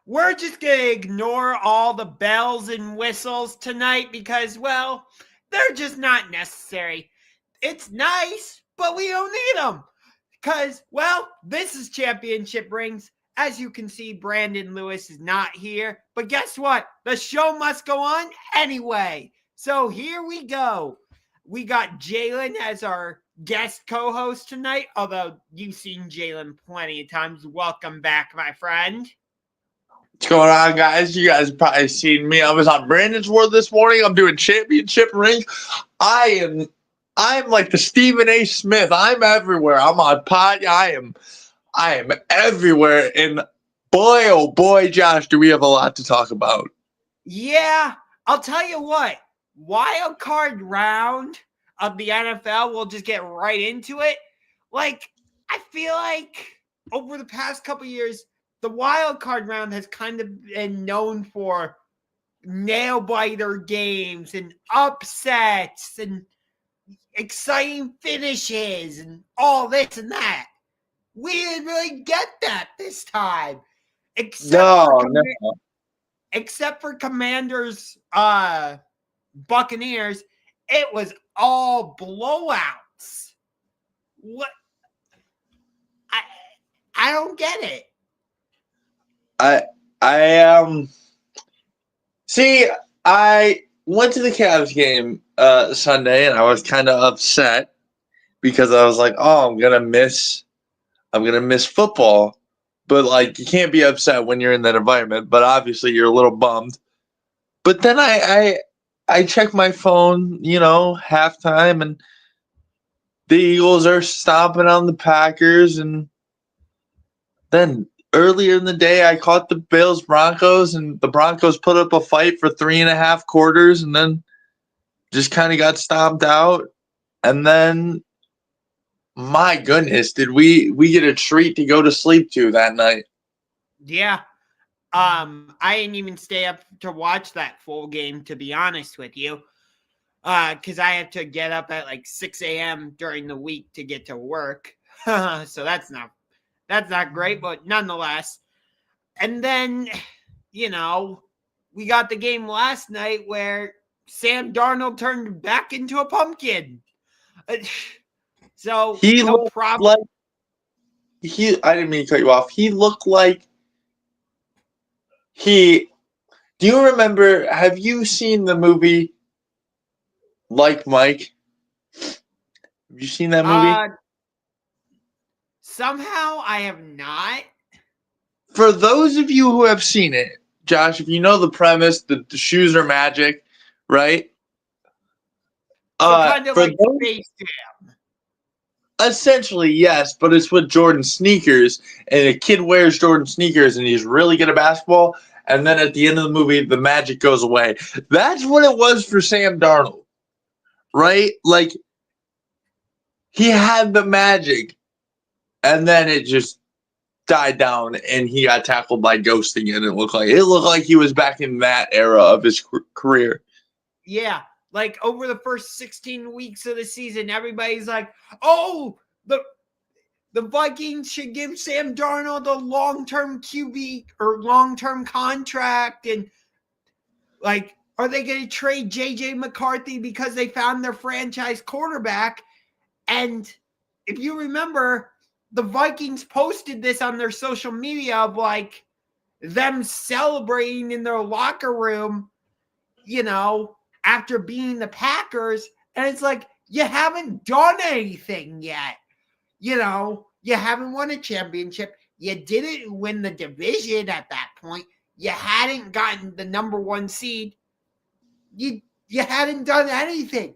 we're just going to ignore all the bells and whistles tonight because, well, they're just not necessary. It's nice, but we don't need them because, well, this is championship rings. As you can see, Brandon Lewis is not here. But guess what? The show must go on anyway. So here we go. We got Jalen as our guest co-host tonight, although you've seen Jalen plenty of times. Welcome back, my friend. What's going on, guys? You guys have probably seen me. I was on Brandon's World this morning. I'm doing championship rings. I'm like the Stephen A. Smith. I'm everywhere. I'm on pod. I am everywhere. And boy, oh boy, Josh, do we have a lot to talk about. Yeah, I'll tell you what. Wild card round of the NFL, we'll just get right into it. Like, I feel like over the past couple years, the wild card round has kind of been known for nail-biter games and upsets and exciting finishes and all this and that. We didn't really get that this time. Except for Commanders, Buccaneers, it was all blowouts. What? I don't get it. See, I went to the Cavs game Sunday, and I was kind of upset because I was like, "Oh, I'm gonna miss football." But like, you can't be upset when you're in that environment. But obviously, you're a little bummed. But then I check my phone, halftime, and the Eagles are stomping on the Packers, and then earlier in the day, I caught the Bills-Broncos, and the Broncos put up a fight for 3.5 quarters and then just kind of got stomped out. And then, my goodness, did we get a treat to go to sleep to that night. Yeah. I didn't even stay up to watch that full game, to be honest with you, because I had to get up at like 6 a.m. during the week to get to work. So that's not great, but nonetheless. And then, we got the game last night where Sam Darnold turned back into a pumpkin. So He no looked problem. I didn't mean to cut you off. He looked like do you remember, have you seen the movie Like Mike? Have you seen that movie? Somehow I have not. For those of you who have seen it, Josh, if you know the premise, the shoes are magic, right? So kind of like Space Jam. Essentially, yes, but it's with Jordan sneakers, and a kid wears Jordan sneakers, and he's really good at basketball, and then at the end of the movie, the magic goes away. That's what it was for Sam Darnold, right? Like, he had the magic, and then it just died down, and he got tackled by ghosting, and it looked like he was back in that era of his career. Yeah, like over the first 16 weeks of the season, everybody's like, "Oh, the Vikings should give Sam Darnold a long-term QB or long-term contract," and like, are they going to trade JJ McCarthy because they found their franchise quarterback? And if you remember, the Vikings posted this on their social media of like them celebrating in their locker room, after beating the Packers. And it's like, you haven't done anything yet. You haven't won a championship. You didn't win the division at that point. You hadn't gotten the number 1 seed. You hadn't done anything.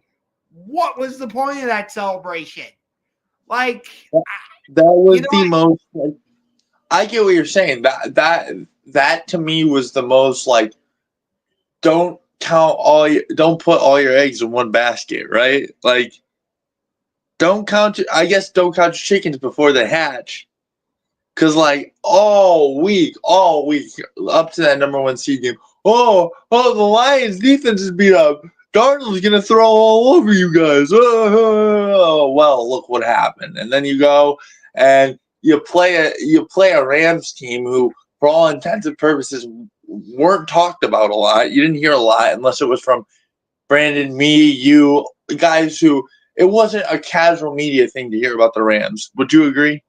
What was the point of that celebration? Like, that was the most. Like, I get what you're saying. That to me was the most like. Don't put all your eggs in one basket, right? Like, don't count your chickens before they hatch. Cause like all week up to that number 1 seed game. Oh, the Lions defense is beat up. Darnold's gonna throw all over you guys. Oh, well, look what happened. And then you go and you play a Rams team who for all intents and purposes, weren't talked about a lot. You didn't hear a lot unless it was from Brandon, me, you, guys who it wasn't a casual media thing to hear about the Rams. Would you agree?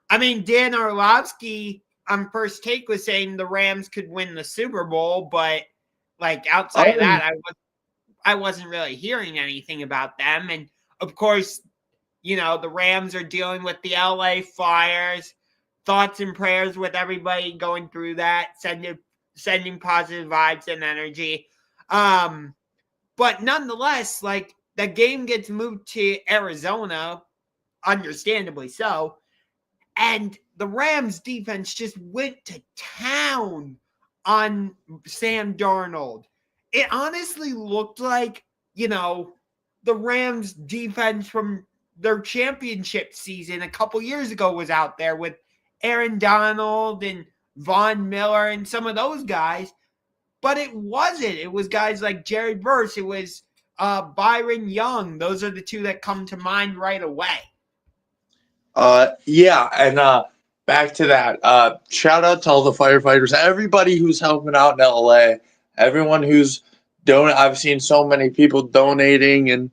I mean, Dan Orlovsky on First Take was saying the Rams could win the Super Bowl, but like outside of that, I wasn't really hearing anything about them. And of course, you know, the Rams are dealing with the LA Flyers. Thoughts and prayers with everybody going through that, sending positive vibes and energy. But nonetheless, like the game gets moved to Arizona, understandably so. And the Rams defense just went to town on Sam Darnold. It honestly looked like, you know, the Rams defense from their championship season a couple years ago was out there with Aaron Donald and Von Miller and some of those guys. But it wasn't. It was guys like Jared Verse. It was Byron Young. Those are the two that come to mind right away. Yeah, and back to that. Shout out to all the firefighters, everybody who's helping out in LA, everyone who's doing. I've seen so many people donating and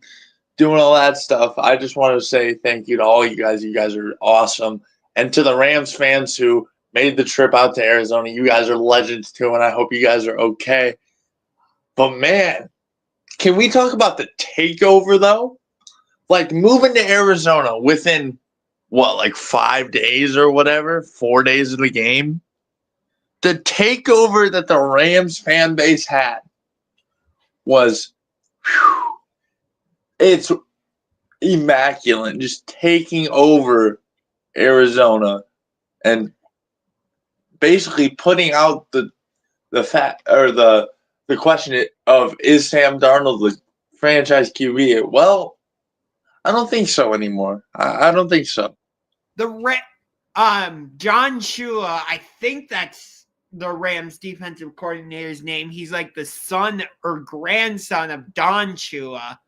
doing all that stuff. I just want to say thank you to all you guys. You guys are awesome, and to the Rams fans who made the trip out to Arizona. You guys are legends too, and I hope you guys are okay. But man, can we talk about the takeover though? Like moving to Arizona within what, like 5 days or whatever, 4 days of the game. The takeover that the Rams fan base had was, it's immaculate. Just taking over Arizona and basically putting out the fact or the question of, is Sam Darnold the franchise QB? Well, I don't think so anymore. I don't think so. John Shula, I think that's the Rams defensive coordinator's name. He's like the son or grandson of Don Shula.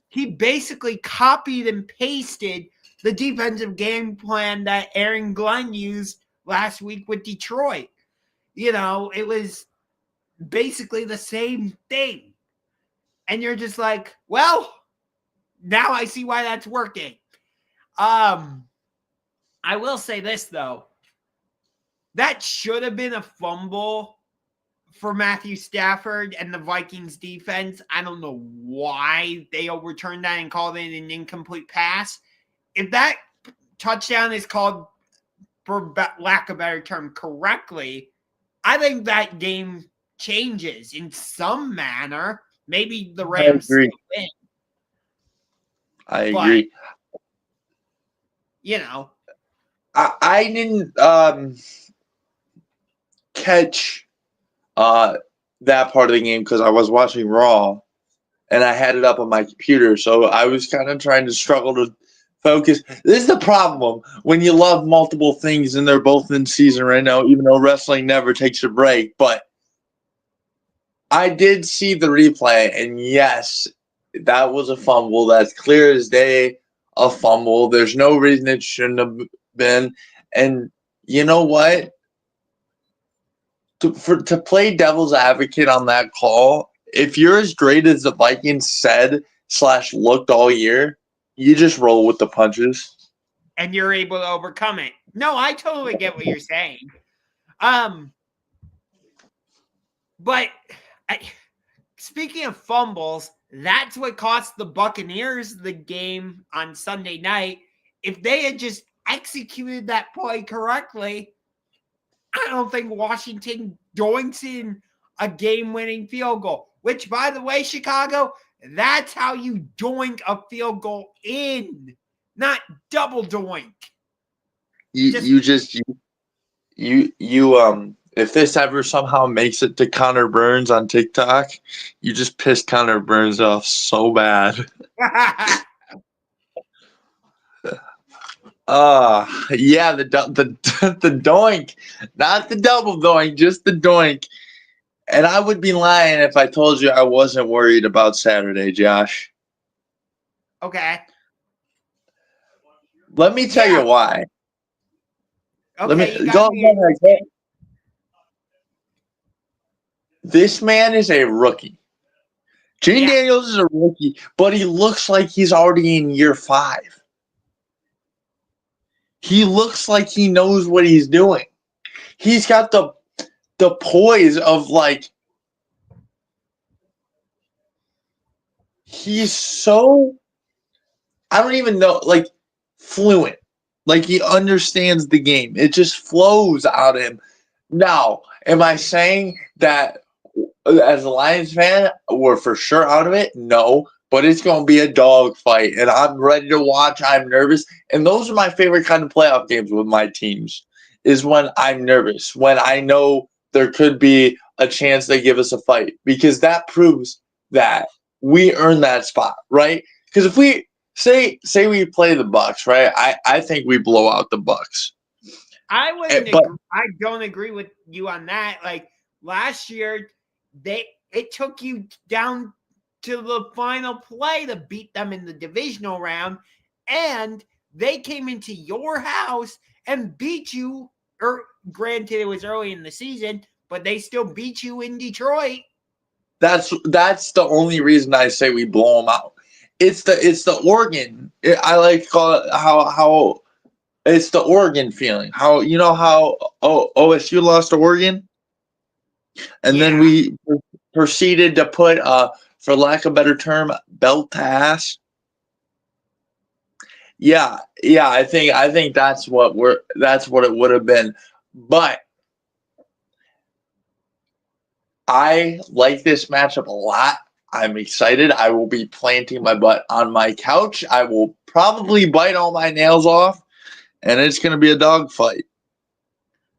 He basically copied and pasted the defensive game plan that Aaron Glenn used last week with Detroit. You know, it was basically the same thing. And you're just like, well, now I see why that's working. I will say this, though. That should have been a fumble for Matthew Stafford and the Vikings defense. I don't know why they overturned that and called it an incomplete pass. If that touchdown is called, for lack of a better term, correctly, I think that game changes in some manner. Maybe the Rams still win. I agree. You know. I didn't catch that part of the game because I was watching Raw and I had it up on my computer. So I was kind of trying to struggle to focus. This is the problem when you love multiple things and they're both in season right now, even though wrestling never takes a break. But I did see the replay, and yes, that was a fumble. That's clear as day, a fumble. There's no reason it shouldn't have been. And you know what? To play devil's advocate on that call, if you're as great as the Vikings said / looked all year, you just roll with the punches. And you're able to overcome it. No, I totally get what you're saying. But speaking of fumbles, that's what cost the Buccaneers the game on Sunday night. If they had just executed that play correctly, I don't think Washington doinks in a game-winning field goal. Which, by the way, Chicago, that's how you doink a field goal in, not double doink. If this ever somehow makes it to Connor Burns on TikTok, you just pissed Connor Burns off so bad. Yeah, the doink, not the double doink, just the doink. And I would be lying if I told you I wasn't worried about Saturday, Josh. Okay. Let me tell you why. Okay, Go ahead. This man is a rookie. Jane Yeah. Daniels is a rookie, but he looks like he's already in year 5. He looks like he knows what he's doing. He's got the poise of like he's so I don't even know like fluent. Like he understands the game. It just flows out of him. Now, am I saying that as a Lions fan, we're for sure out of it? No, but it's going to be a dog fight, and I'm ready to watch. I'm nervous, and those are my favorite kind of playoff games with my teams. Is when I'm nervous, when I know there could be a chance they give us a fight, because that proves that we earn that spot, right? Because if we say we play the Bucks, right? I think we blow out the Bucks. I wouldn't But agree. I don't agree with you on that. Like last year, it took you down to the final play to beat them in the divisional round, and they came into your house and beat you. Or granted, it was early in the season, but they still beat you in Detroit. that's the only reason I say we blow them out. It's the Oregon. I like to call it how it's the Oregon feeling. How you know how OSU lost to Oregon, and then Yeah. we proceeded to put for lack of a better term, belt to ass. Yeah, I think that's what it would have been. But I like this matchup a lot. I'm excited. I will be planting my butt on my couch. I will probably bite all my nails off, and it's going to be a dogfight.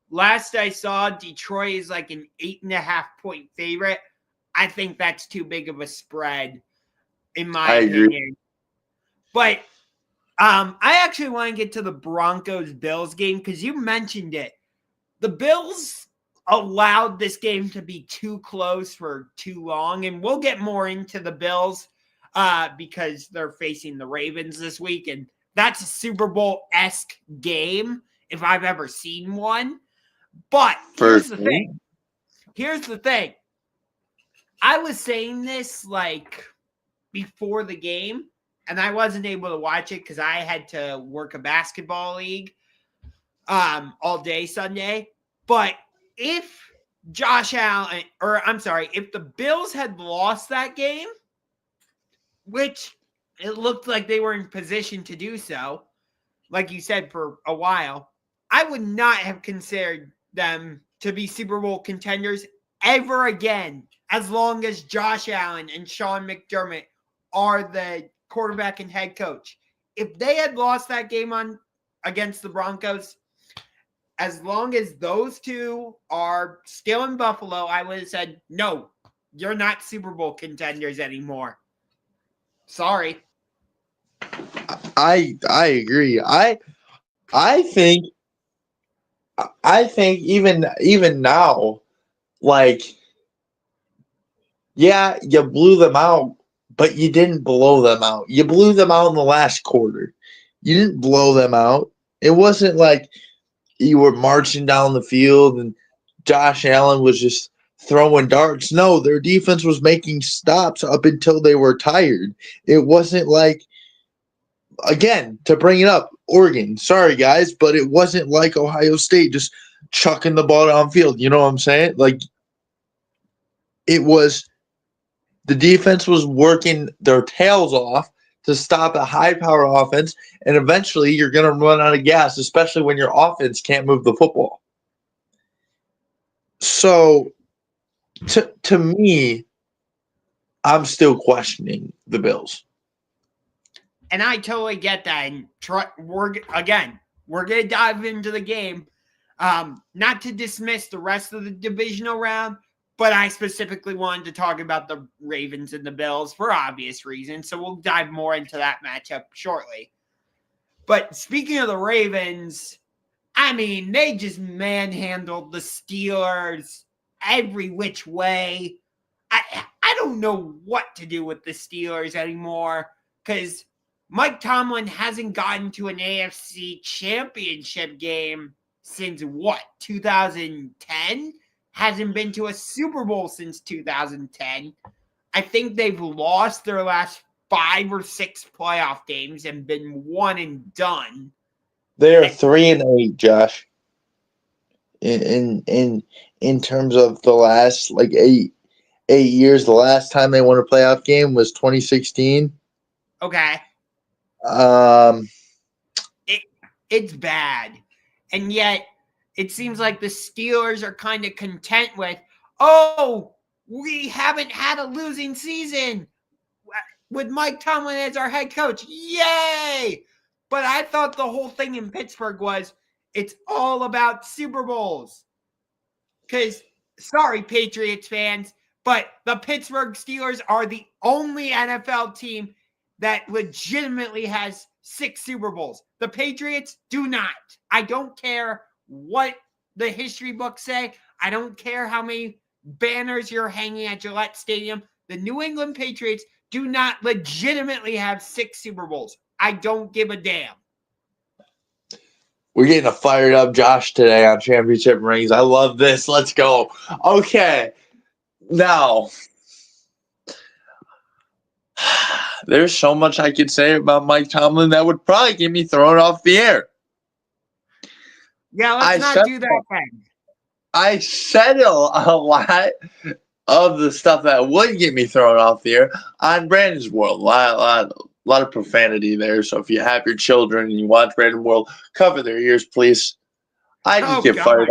Last I saw, Detroit is like an 8.5-point favorite. I think that's too big of a spread, in my I agree. opinion. But I actually want to get to the Broncos-Bills game because you mentioned it. The Bills allowed this game to be too close for too long, and we'll get more into the Bills because they're facing the Ravens this week, and that's a Super Bowl-esque game if I've ever seen one. But here's the thing. I was saying this like before the game, and I wasn't able to watch it because I had to work a basketball league all day Sunday. But if if the Bills had lost that game, which it looked like they were in position to do so, like you said, for a while, I would not have considered them to be Super Bowl contenders ever again, as long as Josh Allen and Sean McDermott are the quarterback and head coach. If they had lost that game against the Broncos, as long as those two are still in Buffalo, I would have said, no, you're not Super Bowl contenders anymore. Sorry. I agree. I think even now, like, yeah, you blew them out, but you didn't blow them out. You blew them out in the last quarter. You didn't blow them out. It wasn't like you were marching down the field and Josh Allen was just throwing darts. No, their defense was making stops up until they were tired. It wasn't like, again, to bring it up, Oregon, sorry guys, but it wasn't like Ohio State just chucking the ball downfield. You know what I'm saying? Like, it was the defense was working their tails off to stop a high power offense, and eventually you're going to run out of gas, especially when your offense can't move the football. So, to me, I'm still questioning the Bills. And I totally get that. And we're going to dive into the game. Not to dismiss the rest of the divisional round, but I specifically wanted to talk about the Ravens and the Bills for obvious reasons. So we'll dive more into that matchup shortly. But speaking of the Ravens, I mean, they just manhandled the Steelers every which way. I don't know what to do with the Steelers anymore because Mike Tomlin hasn't gotten to an AFC championship game since what, 2010? hasn't been to a Super Bowl since 2010. I think they've lost their last 5 or 6 playoff games and been one and done. They're 3-8, Josh. In terms of the last like 8 years, the last time they won a playoff game was 2016. Okay. Um, It's bad. And yet it seems like the Steelers are kind of content with, oh, we haven't had a losing season with Mike Tomlin as our head coach. Yay! But I thought the whole thing in Pittsburgh was it's all about Super Bowls. Because, sorry, Patriots fans, but the Pittsburgh Steelers are the only NFL team that legitimately has 6 Super Bowls. The Patriots do not. I don't care what the history books say. I don't care how many banners you're hanging at Gillette Stadium. The New England Patriots do not legitimately have 6 Super Bowls. I don't give a damn. we're getting a fired up Josh today on Championship Rings. I love this. Let's go. Okay. Now, there's so much I could say about Mike Tomlin that would probably get me thrown off the air. Yeah, let's not do that then. I said a lot of the stuff that would get me thrown off the air on Brandon's World. A lot of profanity there. So if you have your children and you watch Brandon World, cover their ears, please. I just get fired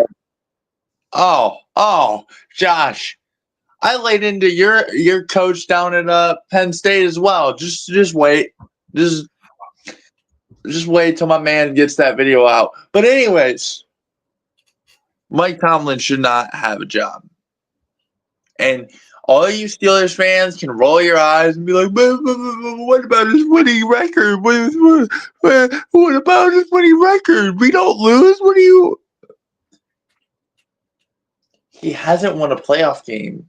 up. Oh, Josh. I laid into your coach down at Penn State as well. Just wait. Just wait till my man gets that video out. But anyways, Mike Tomlin should not have a job. And all you Steelers fans can roll your eyes and be like, what about his winning record? What about his winning record? We don't lose? What do you... He hasn't won a playoff game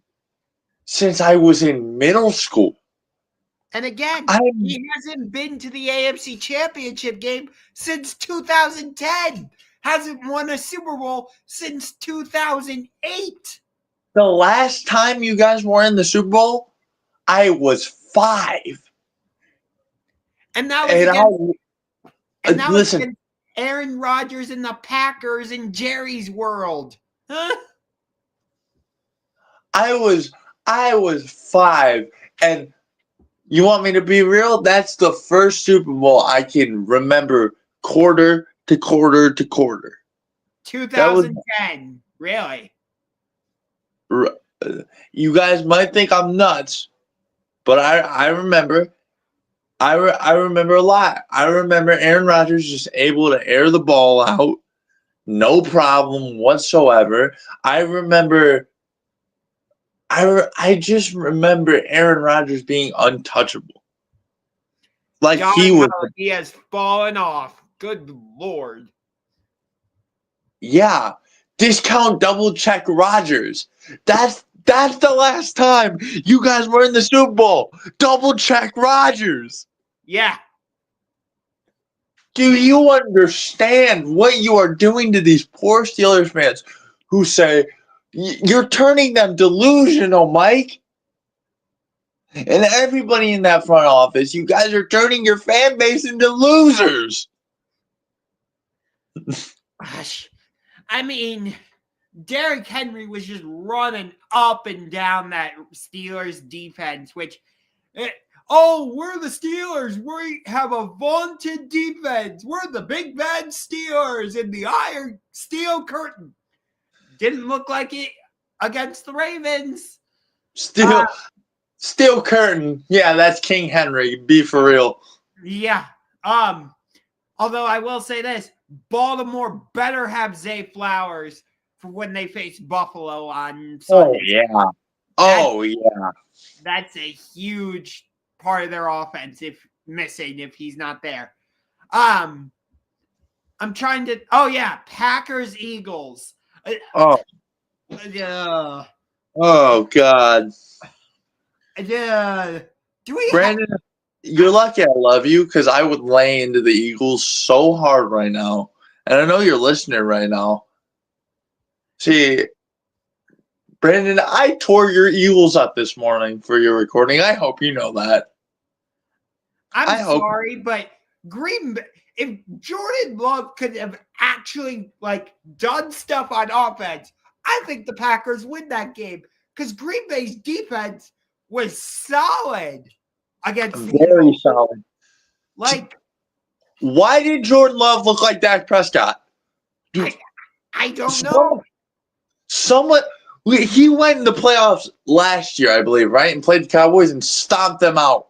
since I was in middle school. And again, he hasn't been to the AFC Championship game since 2010. Hasn't won a Super Bowl since 2008. The last time you guys were in the Super Bowl, I was 5. And that was against Aaron Rodgers and the Packers in Jerry's world. Huh? I was 5, and you want me to be real? That's the first Super Bowl I can remember quarter to quarter to quarter. 2010, really? You guys might think I'm nuts, but I remember. I remember a lot. I remember Aaron Rodgers just able to air the ball out, no problem whatsoever. I just remember Aaron Rodgers being untouchable. Like he has fallen off. Good Lord. Yeah. Discount double check Rodgers. That's the last time you guys were in the Super Bowl. Double check Rodgers. Yeah. Do you understand what you are doing to these poor Steelers fans who say, you're turning them delusional, Mike? And everybody in that front office, you guys are turning your fan base into losers. Gosh. I mean, Derrick Henry was just running up and down that Steelers defense, which, we're the Steelers. We have a vaunted defense. We're the big bad Steelers in the iron steel curtain. Didn't look like it against the Ravens. Steel curtain. Yeah, that's King Henry. Be for real. Yeah. Although I will say this, Baltimore better have Zay Flowers for when they face Buffalo on Sunday. Oh, yeah. That's a huge part of their offense if he's not there. I'm trying to... Oh, yeah. Packers, Eagles. Oh, God. Do we Brandon, you're lucky I love you because I would lay into the Eagles so hard right now. And I know you're listening right now. See, Brandon, I tore your Eagles up this morning for your recording. I hope you know that. I'm sorry, but Green Bay, if Jordan Love could have actually done stuff on offense, I think the Packers win that game because Green Bay's defense was solid against the Very Eagles. solid. Why did Jordan Love look like Dak Prescott? I don't know. He went in the playoffs last year, I believe, right? And played the Cowboys and stomped them out.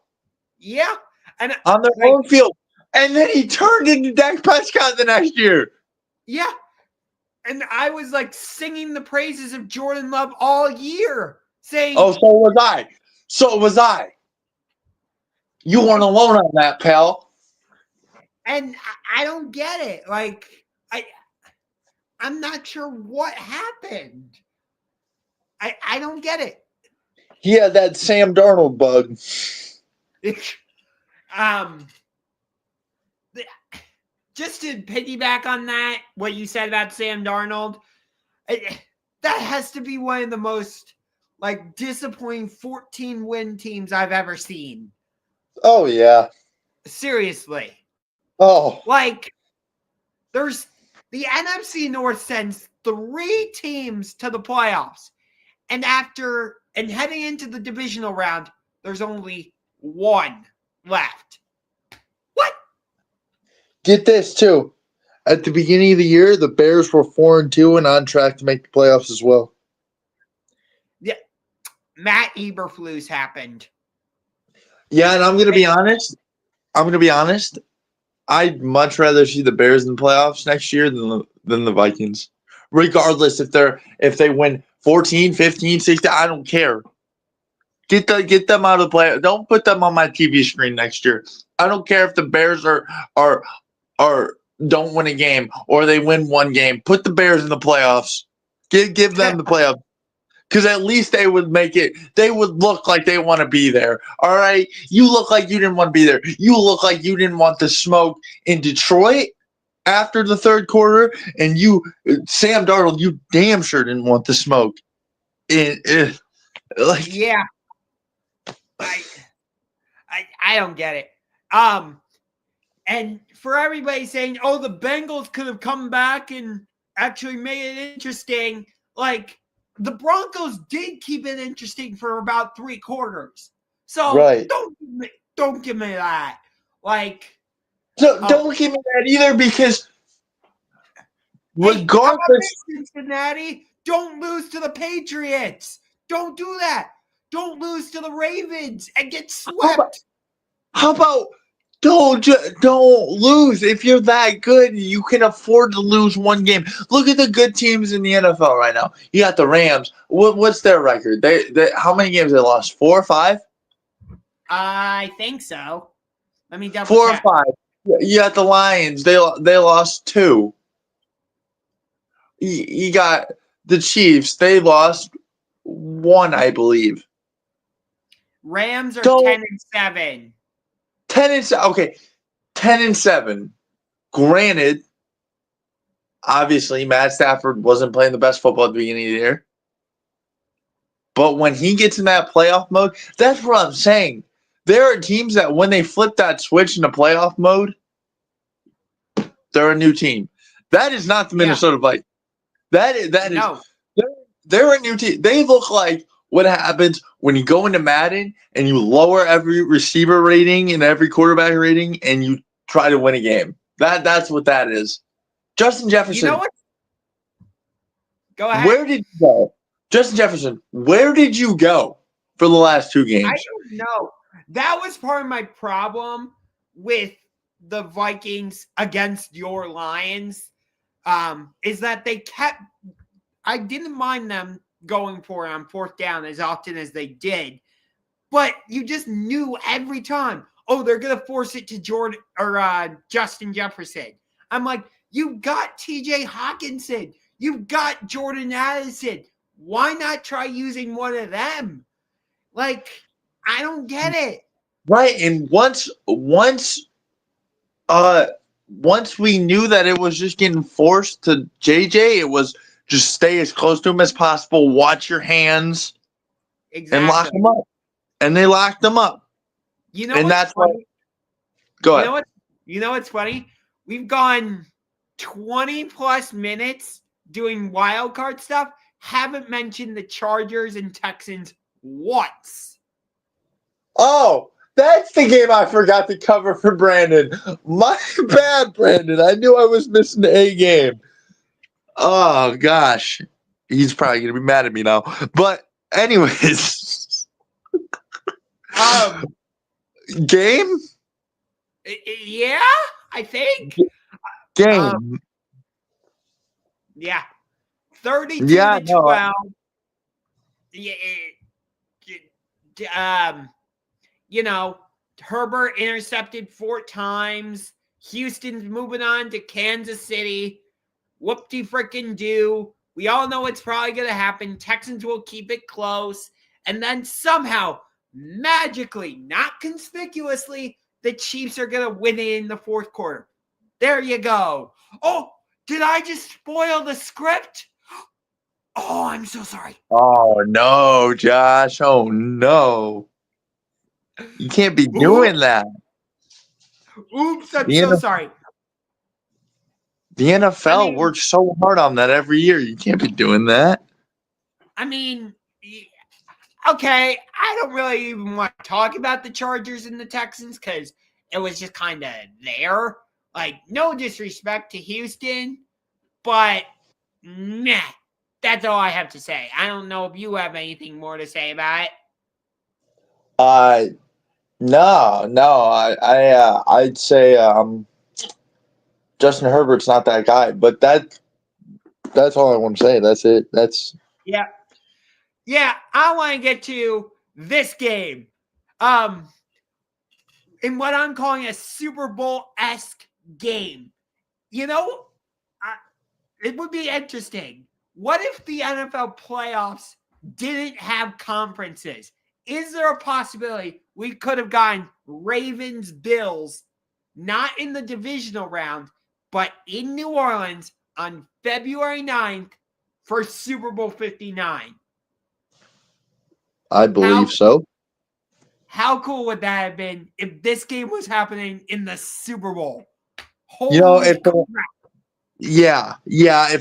Yeah. And on their own field. And then he turned into Dak Prescott the next year. Yeah. And I was singing the praises of Jordan Love all year, saying, "Oh, so was I. So was I." You weren't alone on that, pal. And I don't get it. I'm not sure what happened. I don't get it. He had that Sam Darnold bug. Just to piggyback on that, what you said about Sam Darnold, that has to be one of the most disappointing 14-win teams I've ever seen. Oh yeah. Seriously. Oh. There's the NFC North sends 3 teams to the playoffs. And heading into the divisional round, there's only 1 left. What? Get this too. At the beginning of the year, the Bears were 4-2 and on track to make the playoffs as well. Yeah. Matt Eberflus happened. Yeah, and I'm gonna be honest. I'd much rather see the Bears in the playoffs next year than the Vikings. Regardless if they win 14, 15, 16, I don't care. Get them out of the play. Don't put them on my TV screen next year. I don't care if the Bears are don't win a game or they win 1 game. Put the Bears in the playoffs. Give them the playoffs. Because at least they would make it. They would look like they want to be there. All right? You look like you didn't want to be there. You look like you didn't want the smoke in Detroit after the 3rd quarter. And Sam Darnold, you damn sure didn't want the smoke. Yeah. I don't get it. And for everybody saying, oh, the Bengals could have come back and actually made it interesting, the Broncos did keep it interesting for about 3 quarters. So right. Don't give me that. Don't give me that either because regardless, Cincinnati, don't lose to the Patriots. Don't do that. Don't lose to the Ravens and get swept. How about don't lose? If you're that good, you can afford to lose 1 game. Look at the good teams in the NFL right now. You got the Rams. What's their record? They how many games they lost? 4 or 5? I think so. Let me double 4 check. or 5. You got the Lions. They lost 2. You got the Chiefs. They lost 1, I believe. Rams are 10-7. 10-7. Okay, 10-7. Granted, obviously Matt Stafford wasn't playing the best football at the beginning of the year. But when he gets in that playoff mode, that's what I'm saying. There are teams that when they flip that switch into playoff mode, they're a new team. That is not the Minnesota Vikings. That is they're a new team. They look like what happens when you go into Madden and you lower every receiver rating and every quarterback rating and you try to win a game. That's what that is. Justin Jefferson. You know what? Go ahead. Where did you go? Justin Jefferson, where did you go for the last 2 games? I don't know. That was part of my problem with the Vikings against your Lions, is that I didn't mind them going for it on 4th down as often as they did, but you just knew every time, oh, they're going to force it to Jordan or Justin Jefferson. I'm like, you got TJ Hawkinson. You've got Jordan Addison. Why not try using one of them? I don't get it. Right, and once we knew that it was just getting forced to JJ, it was Just stay as close to him as possible. Watch your hands and lock Exactly. them up. And they locked them up. You know And what's that's funny? what. Go ahead. You know what's funny? We've gone 20 plus minutes doing wild card stuff. Haven't mentioned the Chargers and Texans once. Oh, that's the game I forgot to cover for Brandon. My bad, Brandon. I knew I was missing a game. Oh, gosh. He's probably going to be mad at me now. But, anyways. Game? Yeah, I think. Game. Yeah. 32 Yeah, to no. 12. You know, Herbert intercepted 4 times. Houston's moving on to Kansas City. Whoop-de-frickin-do. We all know it's probably going to happen. Texans will keep it close. And then somehow, magically, not conspicuously, the Chiefs are going to win it in the fourth quarter. There you go. Oh, did I just spoil the script? Oh, I'm so sorry. Oh, no, Josh. Oh, no. You can't be doing that. Oops, I'm so sorry. The NFL works so hard on that every year. You can't be doing that. I mean, okay, I don't really even want to talk about the Chargers and the Texans because it was just kind of there. Like, no disrespect to Houston, but nah, that's all I have to say. I don't know if you have anything more to say about it. No. I'd say Justin Herbert's not that guy, but that's all I want to say. That's it. Yeah, I want to get to this game. In what I'm calling a Super Bowl-esque game. You know, it would be interesting. What if the NFL playoffs didn't have conferences? Is there a possibility we could have gotten Ravens Bills, not in the divisional round, but in New Orleans on February 9th for Super Bowl 59? I believe so. How cool would that have been if this game was happening in the Super Bowl? If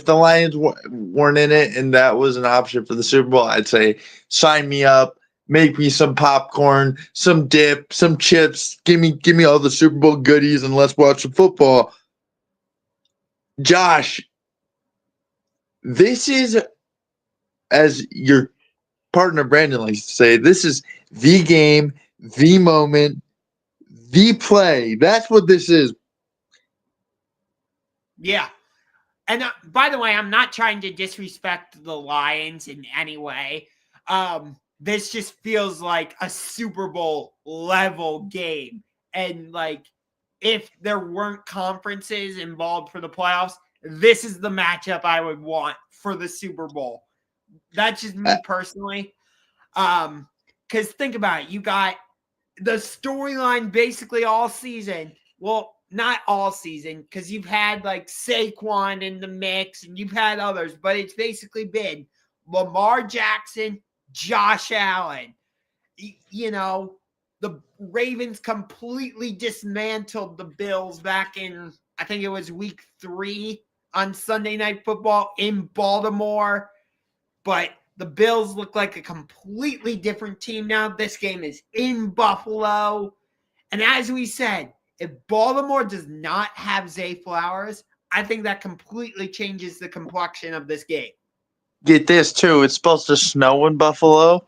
the Lions weren't in it and that was an option for the Super Bowl, I'd say sign me up, make me some popcorn, some dip, some chips, give me all the Super Bowl goodies, and let's watch some football. Josh, this is, as your partner Brandon likes to say, this is the game, the moment, the play. That's what this is. Yeah. And by the way, I'm not trying to disrespect the Lions in any way. This just feels like a Super Bowl level game. And like, if there weren't conferences involved for the playoffs, this is the matchup I would want for the Super Bowl. That's just me personally. Because think about it. You got the storyline basically all season. Well, not all season, because you've had like Saquon in the mix and you've had others, but it's basically been Lamar Jackson, Josh Allen. You know, the Ravens completely dismantled the Bills back in, I think it was week 3 on Sunday Night Football in Baltimore. But the Bills look like a completely different team now. This game is in Buffalo. And as we said, if Baltimore does not have Zay Flowers, I think that completely changes the complexion of this game. Get this too. It's supposed to snow in Buffalo.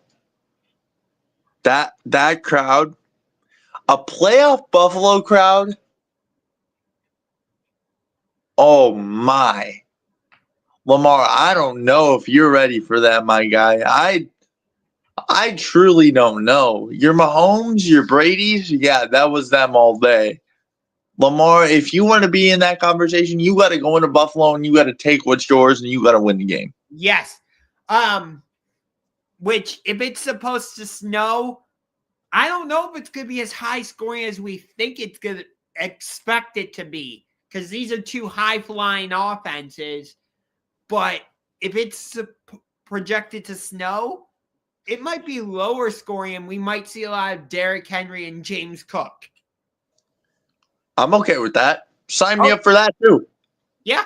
That crowd, a playoff Buffalo crowd. Oh my, Lamar! I don't know if you're ready for that, my guy. I truly don't know. Your Mahomes, your Brady's, yeah, that was them all day. Lamar, if you want to be in that conversation, you got to go into Buffalo and you got to take what's yours and you got to win the game. Yes. Which, if it's supposed to snow, I don't know if it's going to be as high scoring as we think it's going to expect it to be, because these are two high flying offenses. But if it's projected to snow, it might be lower scoring, and we might see a lot of Derrick Henry and James Cook. I'm okay with that. Sign me up for that too. Yeah.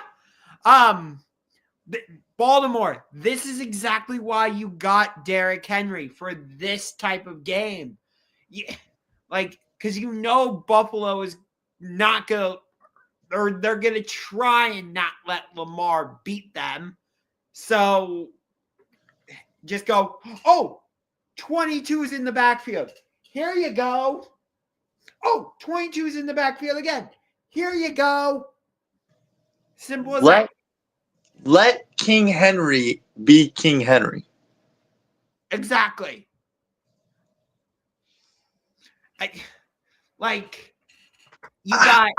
Baltimore, this is exactly why you got Derrick Henry for this type of game. Yeah, like, because you know Buffalo is not going to, or they're going to try and not let Lamar beat them. So just go, 22 is in the backfield. Here you go. 22 is in the backfield again. Here you go. Simple as that. Let King Henry be King Henry. Exactly. You got,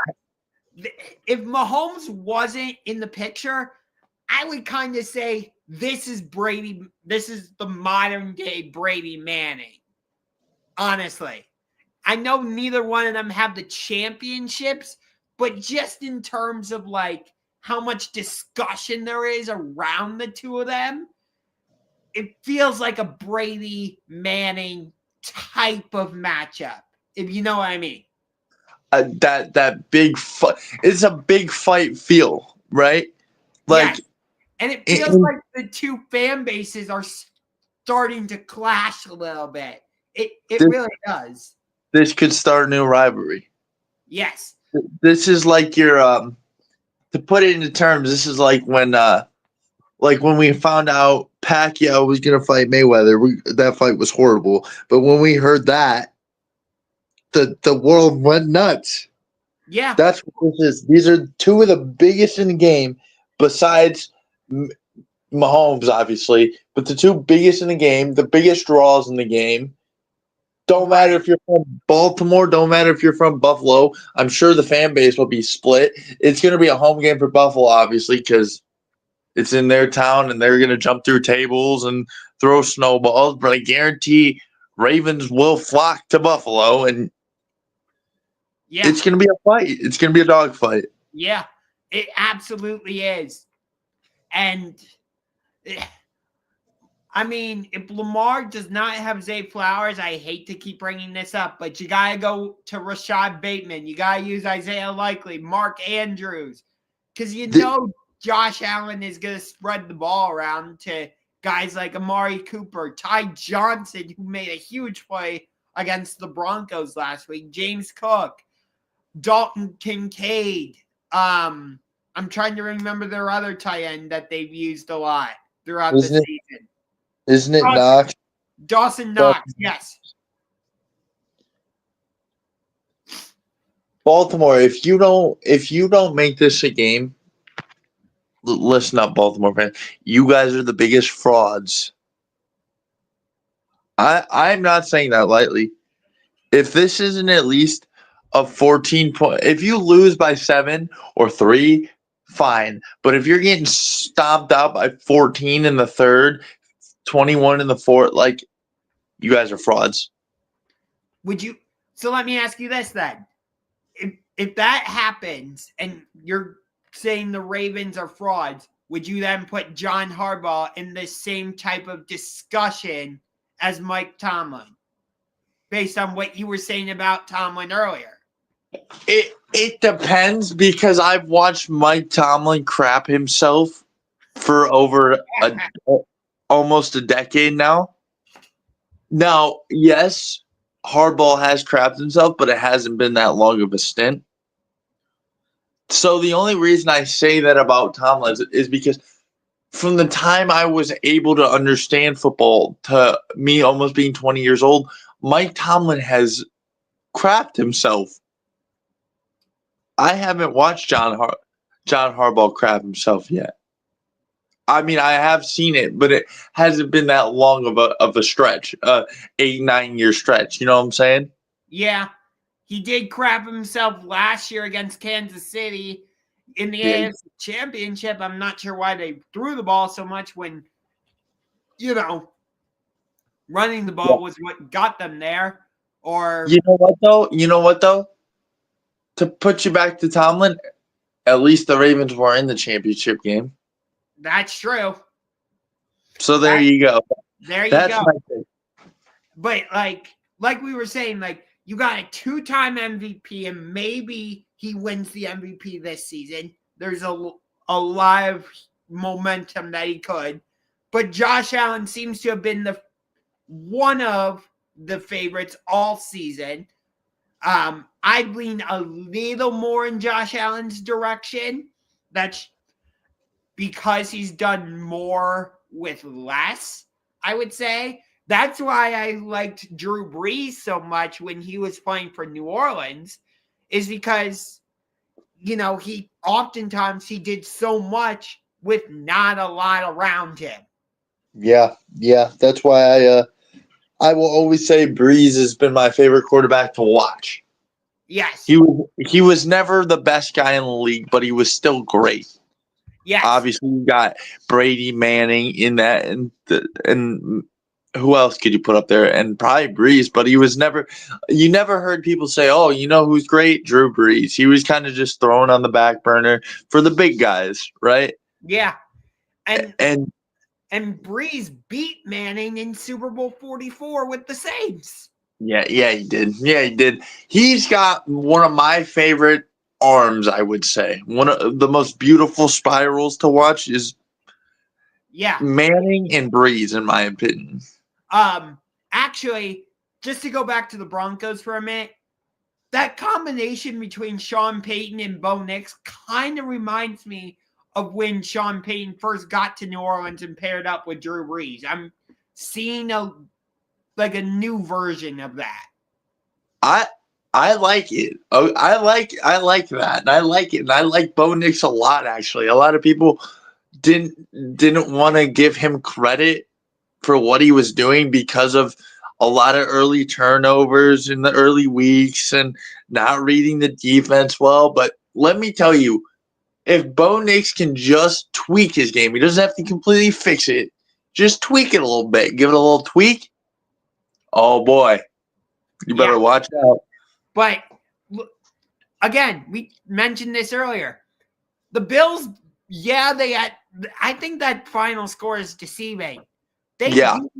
if Mahomes wasn't in the picture, I would kind of say this is Brady. This is the modern day Brady Manning. Honestly, I know neither one of them have the championships, but just in terms of like how much discussion there is around the two of them, it feels like a Brady Manning type of matchup, if you know what I mean. That big fight. It's a big fight feel, right? Like, yes. And it feels like the two fan bases are starting to clash a little bit. It really does. This could start a new rivalry. Yes. This is like your to put it into terms, this is like when we found out Pacquiao was gonna fight Mayweather. That fight was horrible. But when we heard that, the world went nuts. Yeah. That's what this is. These are two of the biggest in the game, besides Mahomes, obviously, but the two biggest in the game, the biggest draws in the game. Don't matter if you're from Baltimore. Don't matter if you're from Buffalo. I'm sure the fan base will be split. It's going to be a home game for Buffalo, obviously, because it's in their town and they're going to jump through tables and throw snowballs. But I guarantee Ravens will flock to Buffalo, and it's going to be a fight. It's going to be a dog fight. Yeah, it absolutely is. And I mean, if Lamar does not have Zay Flowers, I hate to keep bringing this up, but you got to go to Rashad Bateman. You got to use Isaiah Likely, Mark Andrews, because you know Josh Allen is going to spread the ball around to guys like Amari Cooper, Ty Johnson, who made a huge play against the Broncos last week, James Cook, Dalton Kincaid. I'm trying to remember their other tight end that they've used a lot throughout the season. Isn't it Knox? Dawson Knox, yes. Baltimore, if you don't make this a game, listen up, Baltimore fans. You guys are the biggest frauds. I'm not saying that lightly. If this isn't at least a 14 point, if you lose by 7 or 3, fine. But if you're getting stomped out by 14 in the third, 21 in the fourth, like, you guys are frauds. So let me ask you this then. If that happens and you're saying the Ravens are frauds, would you then put John Harbaugh in the same type of discussion as Mike Tomlin? Based on what you were saying about Tomlin earlier. It depends, because I've watched Mike Tomlin crap himself for over almost a decade now. Now, yes, Harbaugh has crapped himself, but it hasn't been that long of a stint. So the only reason I say that about Tomlin is because from the time I was able to understand football to me almost being 20 years old, Mike Tomlin has crapped himself. I haven't watched John Harbaugh crap himself yet. I mean, I have seen it, but it hasn't been that long of a stretch, 8-9 year stretch. You know what I'm saying? Yeah, he did crap himself last year against Kansas City in the AFC Championship. I'm not sure why they threw the ball so much when, running the ball was what got them there. Or you know what though? To put you back to Tomlin, at least the Ravens were in the championship game. That's true. So there you go. There you That's go. my thing. But like we were saying, like you got a 2-time MVP, and maybe he wins the MVP this season. There's a lot of momentum that he could. But Josh Allen seems to have been one of the favorites all season. I'd lean a little more in Josh Allen's direction. That's because he's done more with less, I would say. That's why I liked Drew Brees so much when he was playing for New Orleans, is because, he oftentimes he did so much with not a lot around him. Yeah. That's why I will always say Breeze has been my favorite quarterback to watch. Yes. He was never the best guy in the league, but he was still great. Yes. Obviously, you got Brady, Manning in that, and who else could you put up there? And probably Breeze, but you never heard people say, "Oh, you know who's great? Drew Brees." He was kind of just thrown on the back burner for the big guys, right? Yeah. And Breeze beat Manning in Super Bowl 44 with the Saints. Yeah, he did. He's got one of my favorite arms, I would say. One of the most beautiful spirals to watch is Manning and Breeze, in my opinion. Actually, just to go back to the Broncos for a minute, that combination between Sean Payton and Bo Nix kind of reminds me of when Sean Payton first got to New Orleans and paired up with Drew Brees. I'm seeing a new version of that. I like it. Oh, I like that, and I like it, and I like Bo Nix a lot. Actually, a lot of people didn't want to give him credit for what he was doing because of a lot of early turnovers in the early weeks and not reading the defense well. But let me tell you, if Bo Nix can just tweak his game, he doesn't have to completely fix it. Just tweak it a little bit. Give it a little tweak. Oh boy, you better watch out. But again, we mentioned this earlier. The Bills, I think that final score is deceiving. They didn't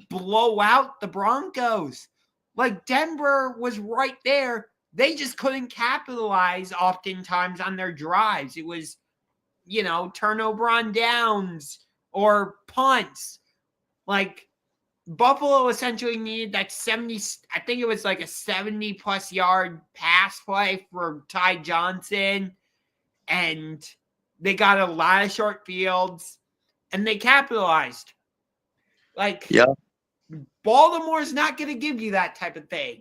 blow out the Broncos. Like, Denver was right there. They just couldn't capitalize oftentimes on their drives. It was, turnover on downs or punts. Like, Buffalo essentially needed that 70, I think it was like a 70-plus yard pass play for Ty Johnson. And they got a lot of short fields. And they capitalized. Baltimore's not going to give you that type of thing.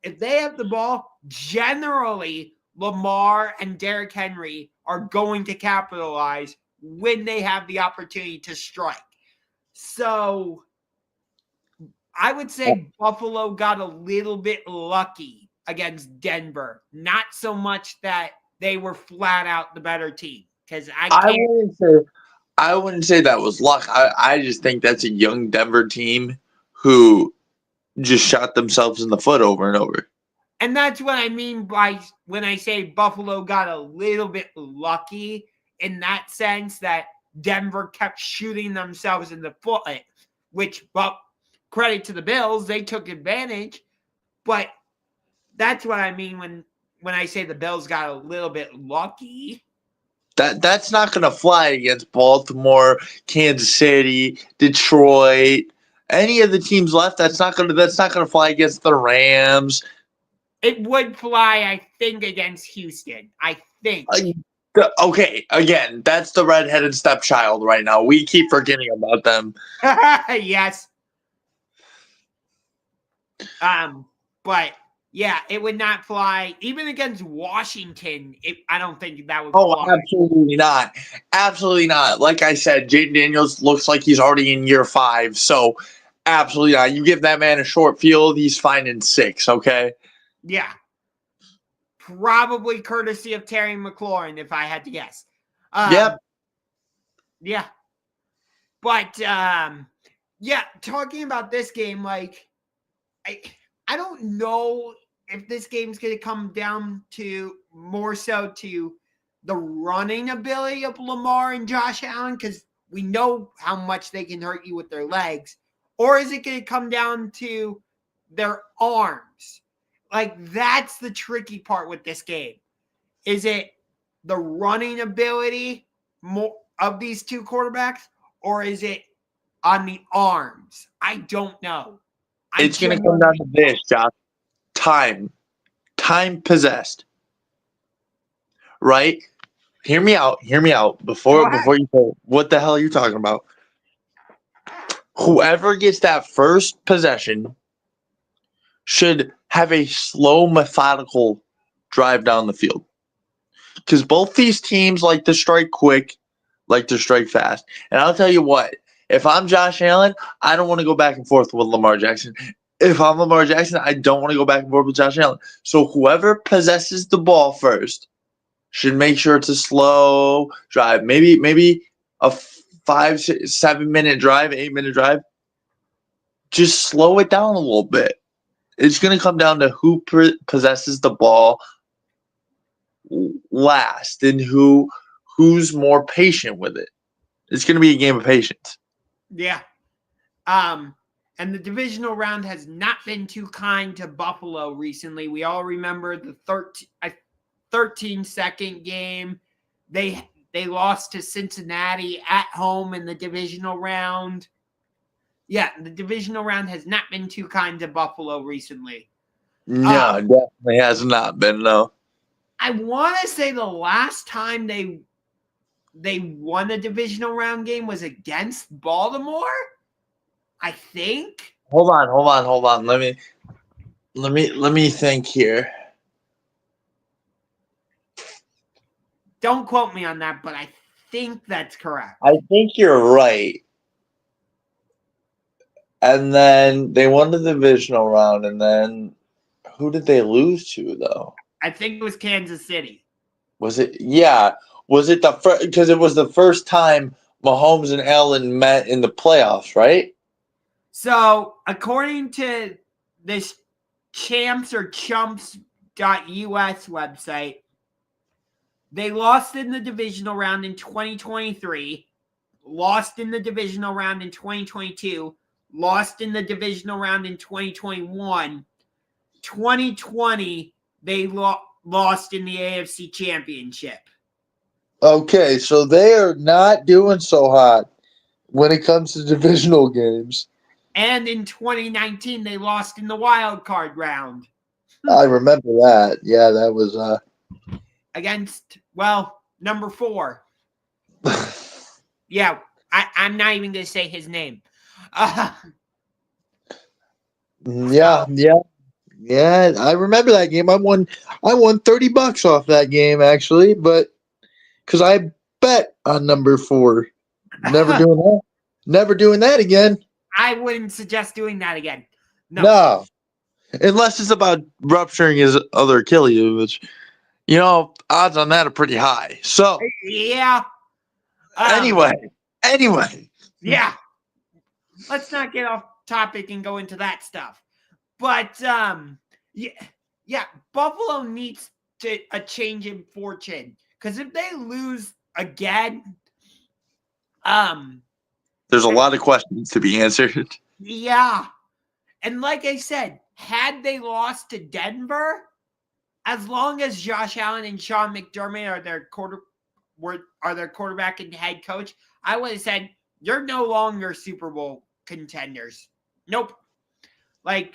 If they have the ball, generally, Lamar and Derrick Henry are going to capitalize when they have the opportunity to strike. So I would say Buffalo got a little bit lucky against Denver. Not so much that they were flat out the better team. Because I wouldn't say that was luck. I just think that's a young Denver team who just shot themselves in the foot over and over. And that's what I mean by when I say Buffalo got a little bit lucky, in that sense that Denver kept shooting themselves in the foot, which, but credit to the Bills, they took advantage. But that's what I mean when I say the Bills got a little bit lucky. That's not going to fly against Baltimore, Kansas City, Detroit, any of the teams left. That's not going to fly against the Rams. It would fly, I think, against Houston. I think. Okay, again, that's the redheaded stepchild right now. We keep forgetting about them. Yes. But yeah, it would not fly even against Washington. I don't think that would fly. Absolutely not. Absolutely not. Like I said, Jaden Daniels looks like he's already in year 5. So absolutely not. You give that man a short field, he's fine in 6, okay? Yeah. Probably courtesy of Terry McLaurin, if I had to guess. Yep. Yeah. But talking about this game, like I don't know if this game's going to come down to more so to the running ability of Lamar and Josh Allen, because We know how much they can hurt you with their legs. Or is it going to come down to their arms? Like, that's the tricky part with this game. Is it the running ability more of these two quarterbacks, or is it on the arms? I don't know. It's going to come down to this, Josh. Time possessed. Right? Hear me out. Before you say, what the hell are you talking about? Whoever gets that first possession should have a slow, methodical drive down the field. Because both these teams like to strike quick, like to strike fast. And I'll tell you what, if I'm Josh Allen, I don't want to go back and forth with Lamar Jackson. If I'm Lamar Jackson, I don't want to go back and forth with Josh Allen. So whoever possesses the ball first should make sure it's a slow drive. Maybe a 5-7 minute drive, 8-minute drive. Just slow it down a little bit. It's going to come down to who possesses the ball last and who's more patient with it. It's going to be a game of patience. Yeah. And the divisional round has not been too kind to Buffalo recently. We all remember the 13-second game. They lost to Cincinnati at home in the divisional round. Yeah, the divisional round has not been too kind to Buffalo recently. No, definitely has not been, no. I want to say the last time they won a divisional round game was against Baltimore, I think. Hold on. Let me think here. Don't quote me on that, but I think that's correct. I think you're right. And then they won the divisional round, and then who did they lose to, though? I think it was Kansas City. Was it? Yeah. Was it the first? Because it was the first time Mahomes and Allen met in the playoffs, right? So, according to this champs or chumps.us website, they lost in the divisional round in 2023, lost in the divisional round in 2022, lost in the divisional round in 2021. 2020, they lost in the AFC Championship. Okay, so they are not doing so hot when it comes to divisional games. And in 2019, they lost in the wild card round. I remember that. Yeah, that was against, number 4. Yeah, I'm not even going to say his name. Yeah. I remember that game. I won $30 off that game actually, but because I bet on number 4. Never doing that again. I wouldn't suggest doing that again. No. Unless it's about rupturing his other Achilles, which, odds on that are pretty high. So, yeah. Anyway. Yeah. Let's not get off topic and go into that stuff. But, yeah, Buffalo needs a change in fortune. Because if they lose again, there's a lot of questions to be answered. Yeah. And like I said, had they lost to Denver, as long as Josh Allen and Sean McDermott are their quarterback and head coach, I would have said, you're no longer Super Bowl contenders. Nope. And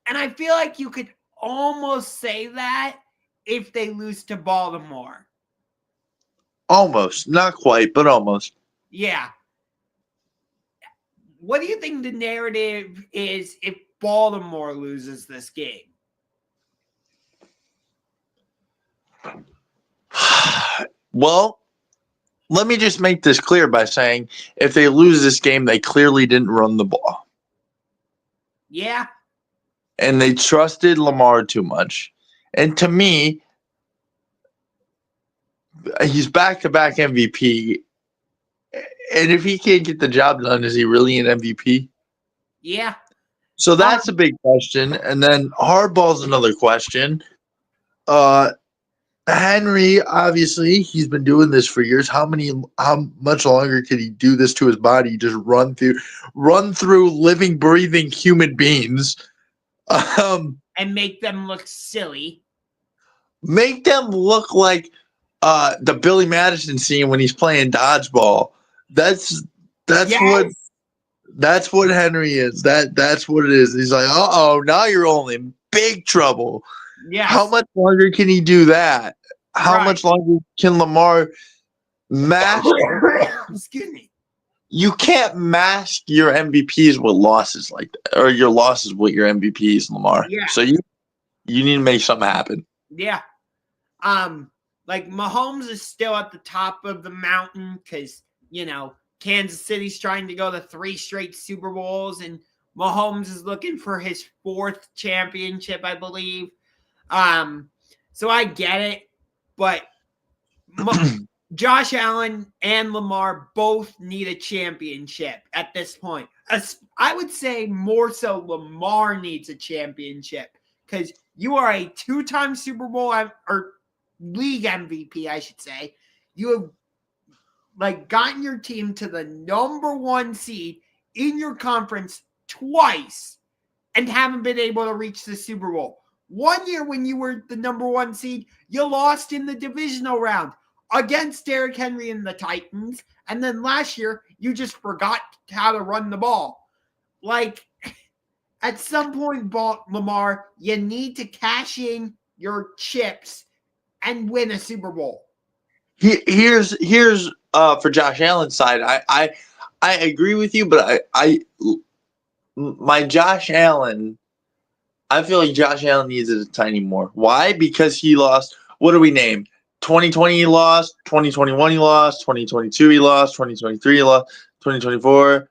I feel like you could almost say that if they lose to Baltimore. Almost. Not quite, but almost. Yeah. What do you think the narrative is if Baltimore loses this game? Well, let me just make this clear by saying if they lose this game, they clearly didn't run the ball. Yeah. And they trusted Lamar too much. And to me, he's back-to-back MVP. And if he can't get the job done, is he really an MVP? Yeah. So that's a big question. And then Hardball's another question. Henry, obviously, he's been doing this for years. How much longer can he do this to his body? Just run through living, breathing human beings. And make them look silly. Make them look like the Billy Madison scene when he's playing dodgeball. That's Yes. that's what Henry is. That's what it is. He's like, now you're only in big trouble. Yes. How much longer can he do that? How much longer can Lamar mask? Excuse me. You can't mask your MVPs with losses like that, or your losses with your MVPs, Lamar. Yeah. So you need to make something happen. Yeah. Like Mahomes is still at the top of the mountain because, Kansas City's trying to go to 3 straight Super Bowls, and Mahomes is looking for his 4th championship, I believe. So I get it, but Josh Allen and Lamar both need a championship at this point. I would say more so Lamar needs a championship because you are a 2-time Super Bowl or league MVP, I should say. You have gotten your team to the number 1 seed in your conference twice and haven't been able to reach the Super Bowl. 1 year when you were the number 1 seed, you lost in the divisional round against Derrick Henry and the Titans. And then last year, you just forgot how to run the ball. At some point, Lamar, you need to cash in your chips and win a Super Bowl. Here's for Josh Allen's side. I agree with you, but my Josh Allen, I feel like Josh Allen needs it a tiny more. Why? Because he lost. What do we name? 2020 he lost. 2021 he lost. 2022 he lost. 2023 he lost. 2024.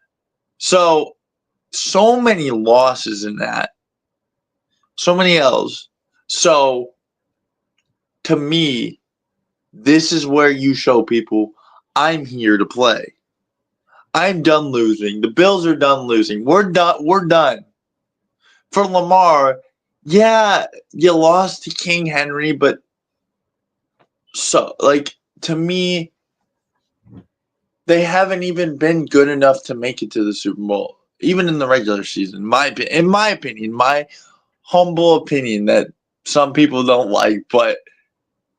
So many losses in that. So many L's. So to me, this is where you show people I'm here to play. I'm done losing. The Bills are done losing. We're done. For Lamar, yeah, you lost to King Henry, but to me, they haven't even been good enough to make it to the Super Bowl, even in the regular season. In my opinion, my humble opinion that some people don't like, but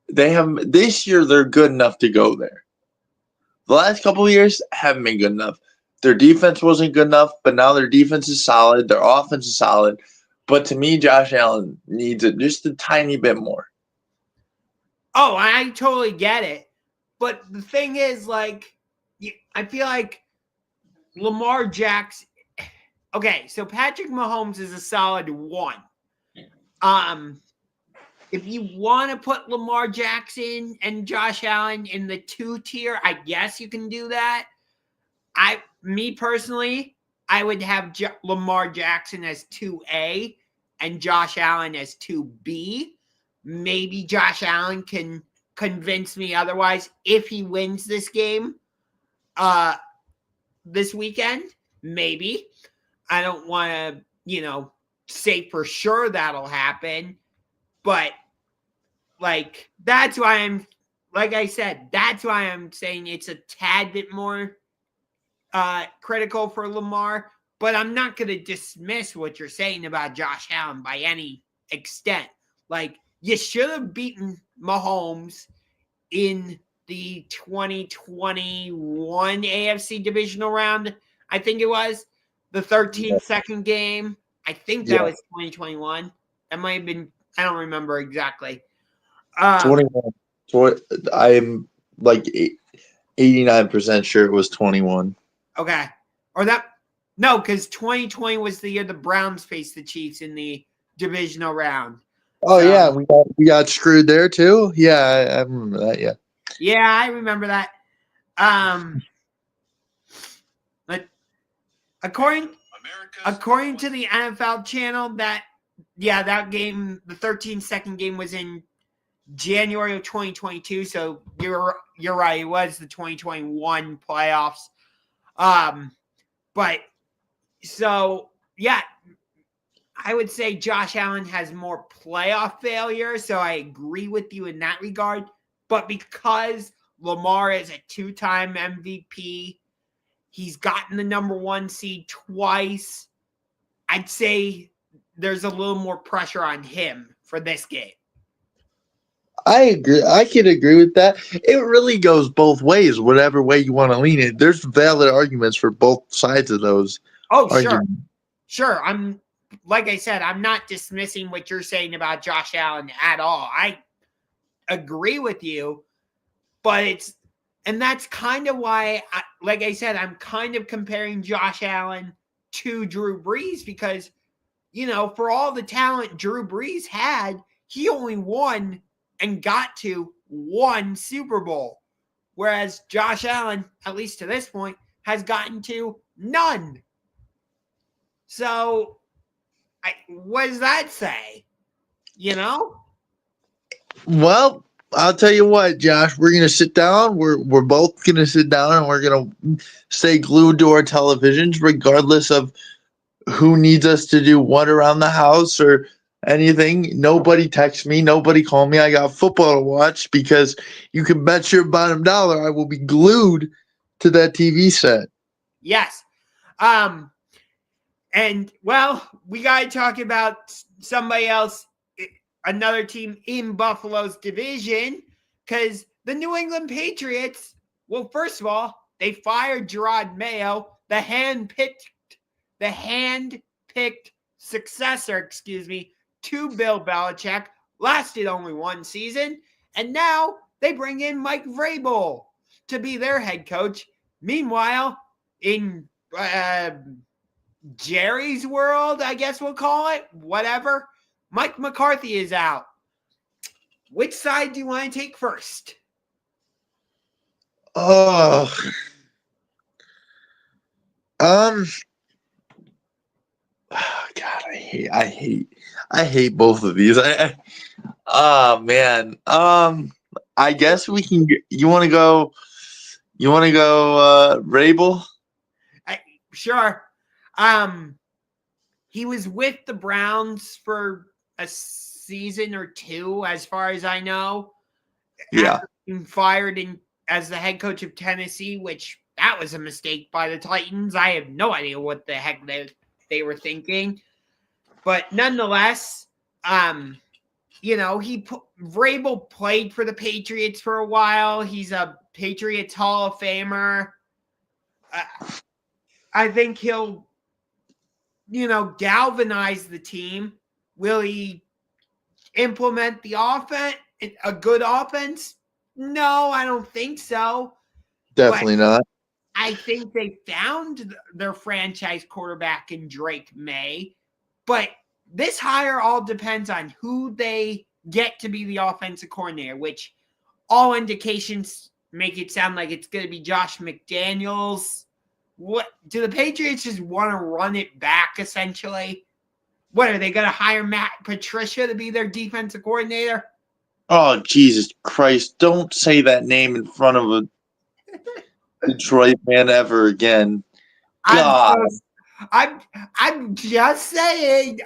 they have this year. They're good enough to go there. The last couple of years haven't been good enough. Their defense wasn't good enough, but now their defense is solid. Their offense is solid. But to me, Josh Allen needs it just a tiny bit more. Oh, I totally get it. But the thing is, I feel like Lamar Jackson. Okay, so Patrick Mahomes is a solid 1. If you want to put Lamar Jackson and Josh Allen in the 2 tier, I guess you can do that. Me personally, I would have Lamar Jackson as 2A and Josh Allen as 2B. Maybe Josh Allen can convince me otherwise if he wins this game this weekend. Maybe. I don't want to, say for sure that'll happen. But, that's why that's why I'm saying it's a tad bit more critical for Lamar. But I'm not going to dismiss what you're saying about Josh Allen by any extent. You should have beaten Mahomes in the 2021 AFC divisional round. I think it was the 13-second game. I think that was 2021. That might have been, I don't remember exactly. 21. I'm 89% sure it was 21. Okay. Because 2020 was the year the Browns faced the Chiefs in the divisional round. Oh, so, yeah. We got screwed there, too? Yeah, I remember that, yeah. Yeah, I remember that. But according to the NFL channel, that game, the 13-second game was in January of 2022. So you're right. It was the 2021 playoffs. But so, yeah, I would say Josh Allen has more playoff failure, so I agree with you in that regard. But because Lamar is a 2-time MVP, he's gotten the number 1 seed twice, I'd say there's a little more pressure on him for this game. I agree. I can agree with that. It really goes both ways, whatever way you want to lean it. There's valid arguments for both sides of those arguments. Sure. Like I said, I'm not dismissing what you're saying about Josh Allen at all. I agree with you, but that's kind of why, like I said, I'm kind of comparing Josh Allen to Drew Brees because, for all the talent Drew Brees had, he only won and got to 1 Super Bowl, whereas Josh Allen, at least to this point, has gotten to none. So, what does that say? Well, I'll tell you what, Josh. We're gonna sit down. We're both gonna sit down, and we're gonna stay glued to our televisions, regardless of who needs us to do what around the house or anything. Nobody text me. Nobody call me. I got football to watch because you can bet your bottom dollar I will be glued to that TV set. Yes. And, well, we got to talk about somebody else, another team in Buffalo's division, because the New England Patriots, well, first of all, they fired Gerard Mayo, the hand-picked successor, to Bill Belichick, lasted only 1 season, and now they bring in Mike Vrabel to be their head coach. Meanwhile, in Jerry's world, I guess we'll call it, whatever, Mike McCarthy is out. Which side do you want to take first? Oh, God, I hate both of these. Oh man. I guess we can. You want to go? Rabel? Sure. He was with the Browns for a season or 2, as far as I know. Yeah. After being fired as the head coach of Tennessee, which that was a mistake by the Titans. I have no idea what the heck they were thinking. But nonetheless, Vrabel played for the Patriots for a while. He's a Patriots Hall of Famer. I think he'll, galvanize the team. Will he implement the offense, a good offense? No, I don't think so. Definitely not. I think they found their franchise quarterback in Drake May. But this hire all depends on who they get to be the offensive coordinator, which all indications make it sound like it's going to be Josh McDaniels. What do the Patriots just want to run it back, essentially? What, are they going to hire Matt Patricia to be their defensive coordinator? Oh, Jesus Christ. Don't say that name in front of a Detroit man ever again. God. I'm just saying.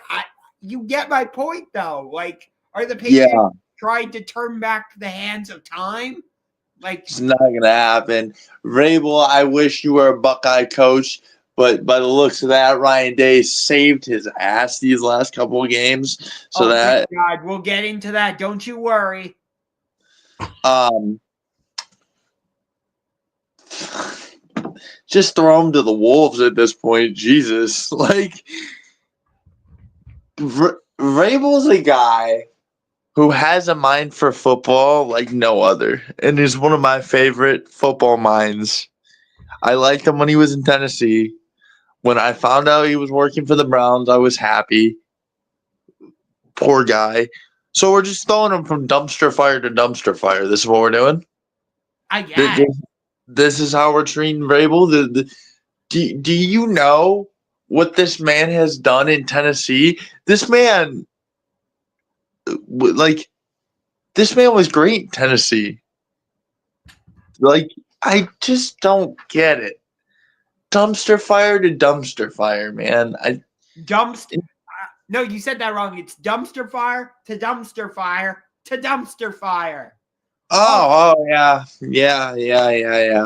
You get my point, though. Like, are the Patriots trying to turn back the hands of time? Like, it's not going to happen. Rabel, I wish you were a Buckeye coach, but by the looks of that, Ryan Day saved his ass these last couple of games. So that God, we'll get into that. Don't you worry. Just throw him to the wolves at this point. Jesus, like Rabel's a guy who has a mind for football like no other, and is one of my favorite football minds. I liked him when he was in Tennessee. When I found out he was working for the Browns, I was happy. Poor guy. So we're just throwing him from dumpster fire to dumpster fire. This is what we're doing? I guess. This is how we're treating Vrabel? Do you know what this man has done in Tennessee? This man was great in Tennessee. Like, I just don't get it. Dumpster fire to dumpster fire, man. No, you said that wrong. It's dumpster fire to dumpster fire to dumpster fire. Oh, yeah.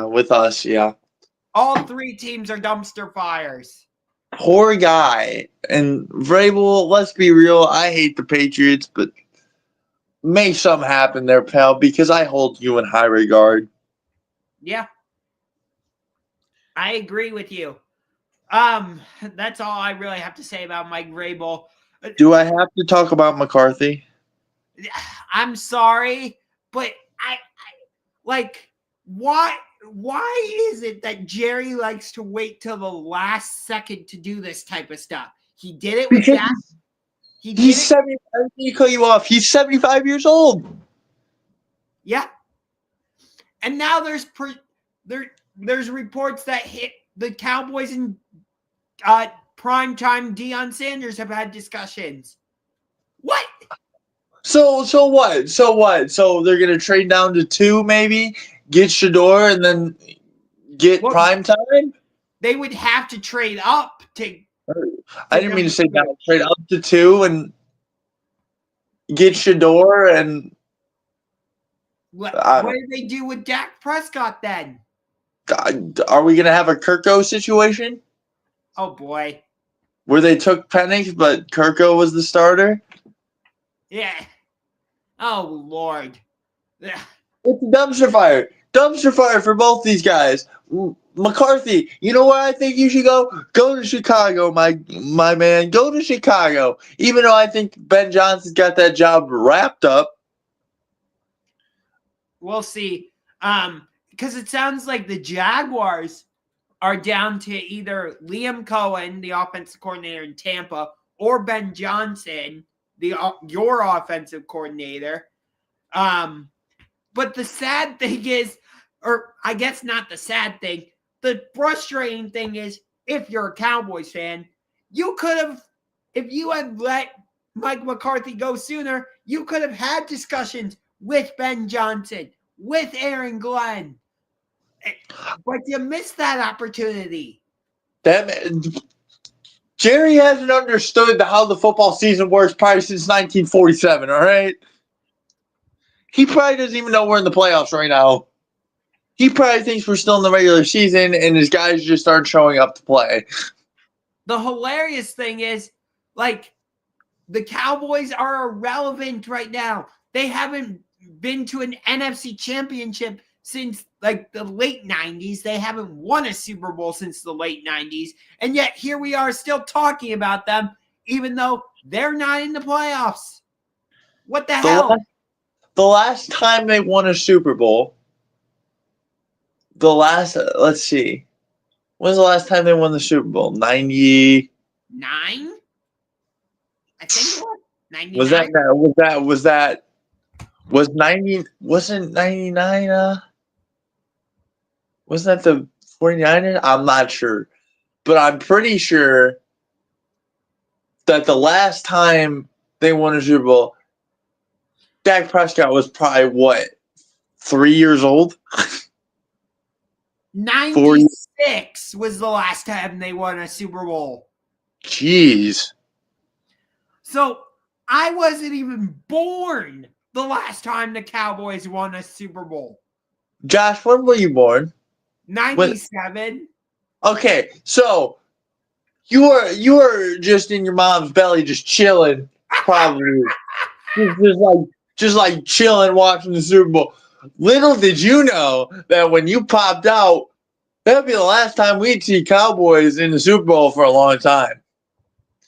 With us, yeah. All 3 teams are dumpster fires. Poor guy. And Vrabel, let's be real, I hate the Patriots, but make something happen there, pal, because I hold you in high regard. Yeah. I agree with you. That's all I really have to say about Mike Vrabel. Do I have to talk about McCarthy? I'm sorry, but I like why is it that Jerry likes to wait till the last second to do this type of stuff? He did it with that. He's 75. Let me cut you off. He's 75 years old. Yeah. And now there's reports that hit the Cowboys and primetime Deion Sanders have had discussions. What? So what? So they're gonna trade down to 2, maybe get Shador, and then get prime time. They would have to trade up to. I didn't mean to say that. Trade up to 2 and get Shador, and what do they do with Dak Prescott then? Are we gonna have a Kirko situation? Oh boy. Where they took Penix, but Kirko was the starter? Yeah. Oh Lord. It's a dumpster fire. Dumpster fire for both these guys. McCarthy, you know where I think you should go? Go to Chicago, my man. Go to Chicago. Even though I think Ben Johnson's got that job wrapped up. We'll see. Because it sounds like the Jaguars are down to either Liam Cohen, the offensive coordinator in Tampa, or Ben Johnson, your offensive coordinator. But the sad thing is, or I guess not the sad thing, the frustrating thing is, if you're a Cowboys fan, you could have, if you had let Mike McCarthy go sooner, you could have had discussions with Ben Johnson, with Aaron Glenn. But you missed that opportunity. Jerry hasn't understood how the football season works probably since 1947, all right? He probably doesn't even know we're in the playoffs right now. He probably thinks we're still in the regular season and his guys just aren't showing up to play. The hilarious thing is, like, the Cowboys are irrelevant right now. They haven't been to an NFC championship since, like, the late 90s. They haven't won a Super Bowl since the late 90s. And yet here we are still talking about them, even though they're not in the playoffs. What the hell? The last time they won a Super Bowl, let's see. When's the last time they won the Super Bowl? 99? I think it was 99. Was 90, wasn't 99, wasn't that the 49ers? I'm not sure. But I'm pretty sure that the last time they won a Super Bowl, Dak Prescott was probably, 3 years old? 96 was the last time they won a Super Bowl. Jeez. So I wasn't even born the last time the Cowboys won a Super Bowl. Josh, when were you born? 97. Okay, so you were just in your mom's belly, just chilling, probably, just like chilling, watching the Super Bowl. Little did you know that when you popped out, that would be the last time we'd see Cowboys in the Super Bowl for a long time.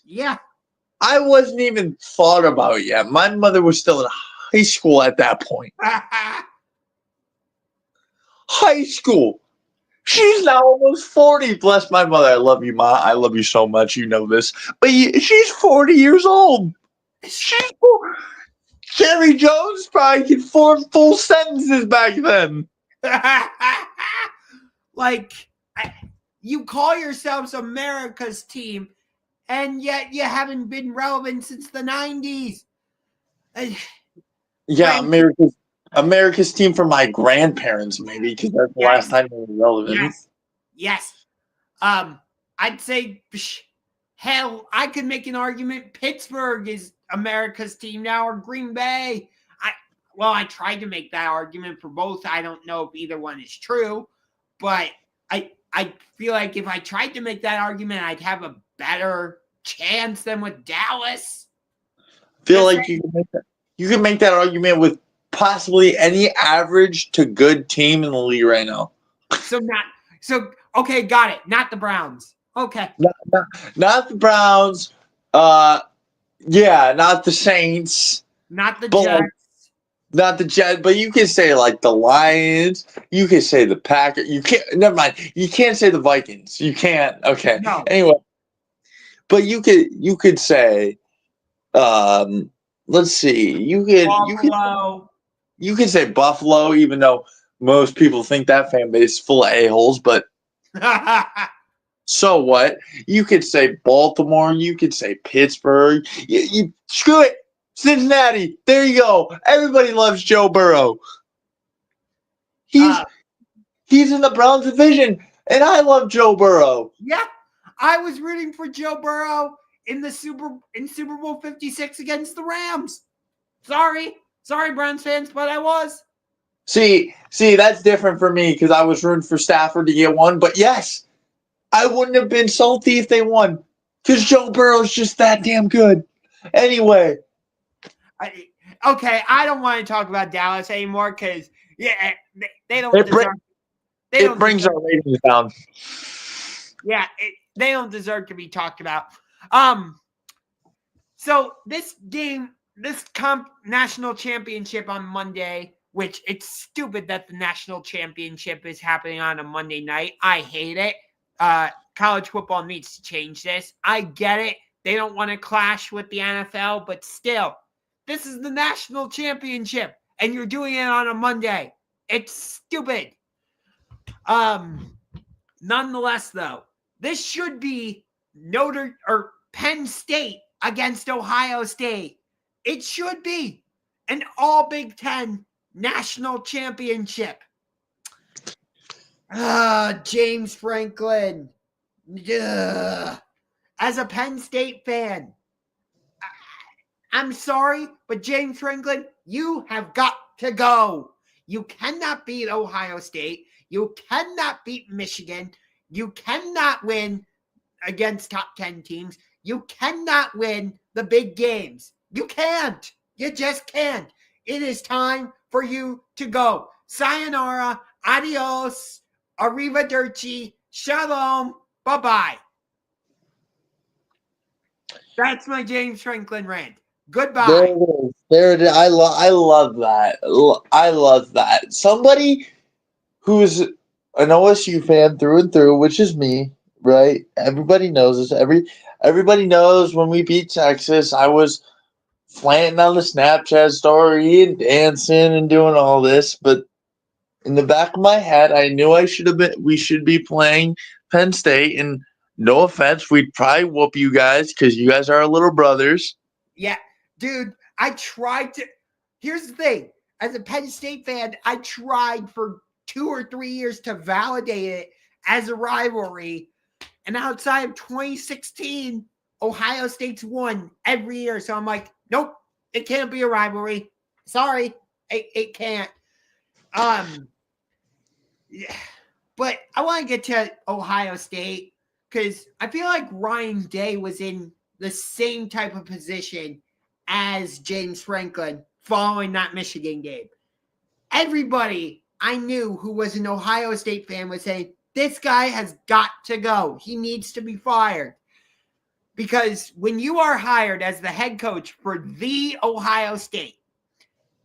Yeah. I wasn't even thought about it yet. My mother was still in high school at that point. High school. She's now almost 40. Bless my mother. I love you, Ma. I love you so much. You know this. But she's 40 years old. She's Jerry Jones probably could form full sentences back then. Like, you call yourselves America's team, and yet you haven't been relevant since the 90s. Yeah, America's team for my grandparents, maybe, because that's the last time they were relevant. Yes. I'd say Hell, I could make an argument Pittsburgh is America's team now, or Green Bay. I tried to make that argument for both. I don't know if either one is true, but I feel like if I tried to make that argument, I'd have a better chance than with Dallas. Feel like you can make that argument with possibly any average to good team in the league right now. Okay, got it. Not the Browns. Okay. Not the Browns. Not the Saints. Not the Jets. Not the Jets, but you can say like the Lions. You can say the Packers. You can't. Never mind. You can't say the Vikings. You can't. Okay. No. Anyway, but you could say, let's see. You could say Buffalo, even though most people think that fan base is full of a-holes, but so what? You could say Baltimore. You could say Pittsburgh. You screw it. Cincinnati. There you go. Everybody loves Joe Burrow. He's in the Browns division, and I love Joe Burrow. Yeah, I was rooting for Joe Burrow in Super Bowl 56 against the Rams. Sorry, Browns fans, but I was. See, that's different for me because I was rooting for Stafford to get one. But yes, I wouldn't have been salty if they won because Joe Burrow's just that damn good. Anyway. I don't want to talk about Dallas anymore because they don't deserve. It brings our ratings down. Yeah, they don't deserve to be talked about. So this national championship on Monday, which it's stupid that the national championship is happening on a Monday night. I hate it. College football needs to change this. I get it. They don't want to clash with the NFL, but still. This is the national championship, and you're doing it on a Monday. It's stupid. Nonetheless, though, this should be Penn State against Ohio State. It should be an all Big Ten national championship. James Franklin. Ugh. As a Penn State fan, I'm sorry, but James Franklin, you have got to go. You cannot beat Ohio State. You cannot beat Michigan. You cannot win against top 10 teams. You cannot win the big games. You can't. You just can't. It is time for you to go. Sayonara, adios, arrivederci, shalom, bye-bye. That's my James Franklin rant. Goodbye. There it is. I love that. I love that. Somebody who's an OSU fan through and through, which is me, right? Everybody knows this. Everybody knows when we beat Texas, I was flanting on the Snapchat story and dancing and doing all this, but in the back of my head, I knew we should be playing Penn State, and no offense, we'd probably whoop you guys because you guys are our little brothers. Yeah. Dude, I tried to. Here's the thing. As a Penn State fan, I tried for 2 or 3 years to validate it as a rivalry. And outside of 2016, Ohio State's won every year. So I'm like, nope, it can't be a rivalry. Sorry, it can't. But I want to get to Ohio State because I feel like Ryan Day was in the same type of position as James Franklin following that Michigan game. Everybody I knew who was an Ohio State fan was saying, this guy has got to go. He needs to be fired. Because when you are hired as the head coach for the Ohio State,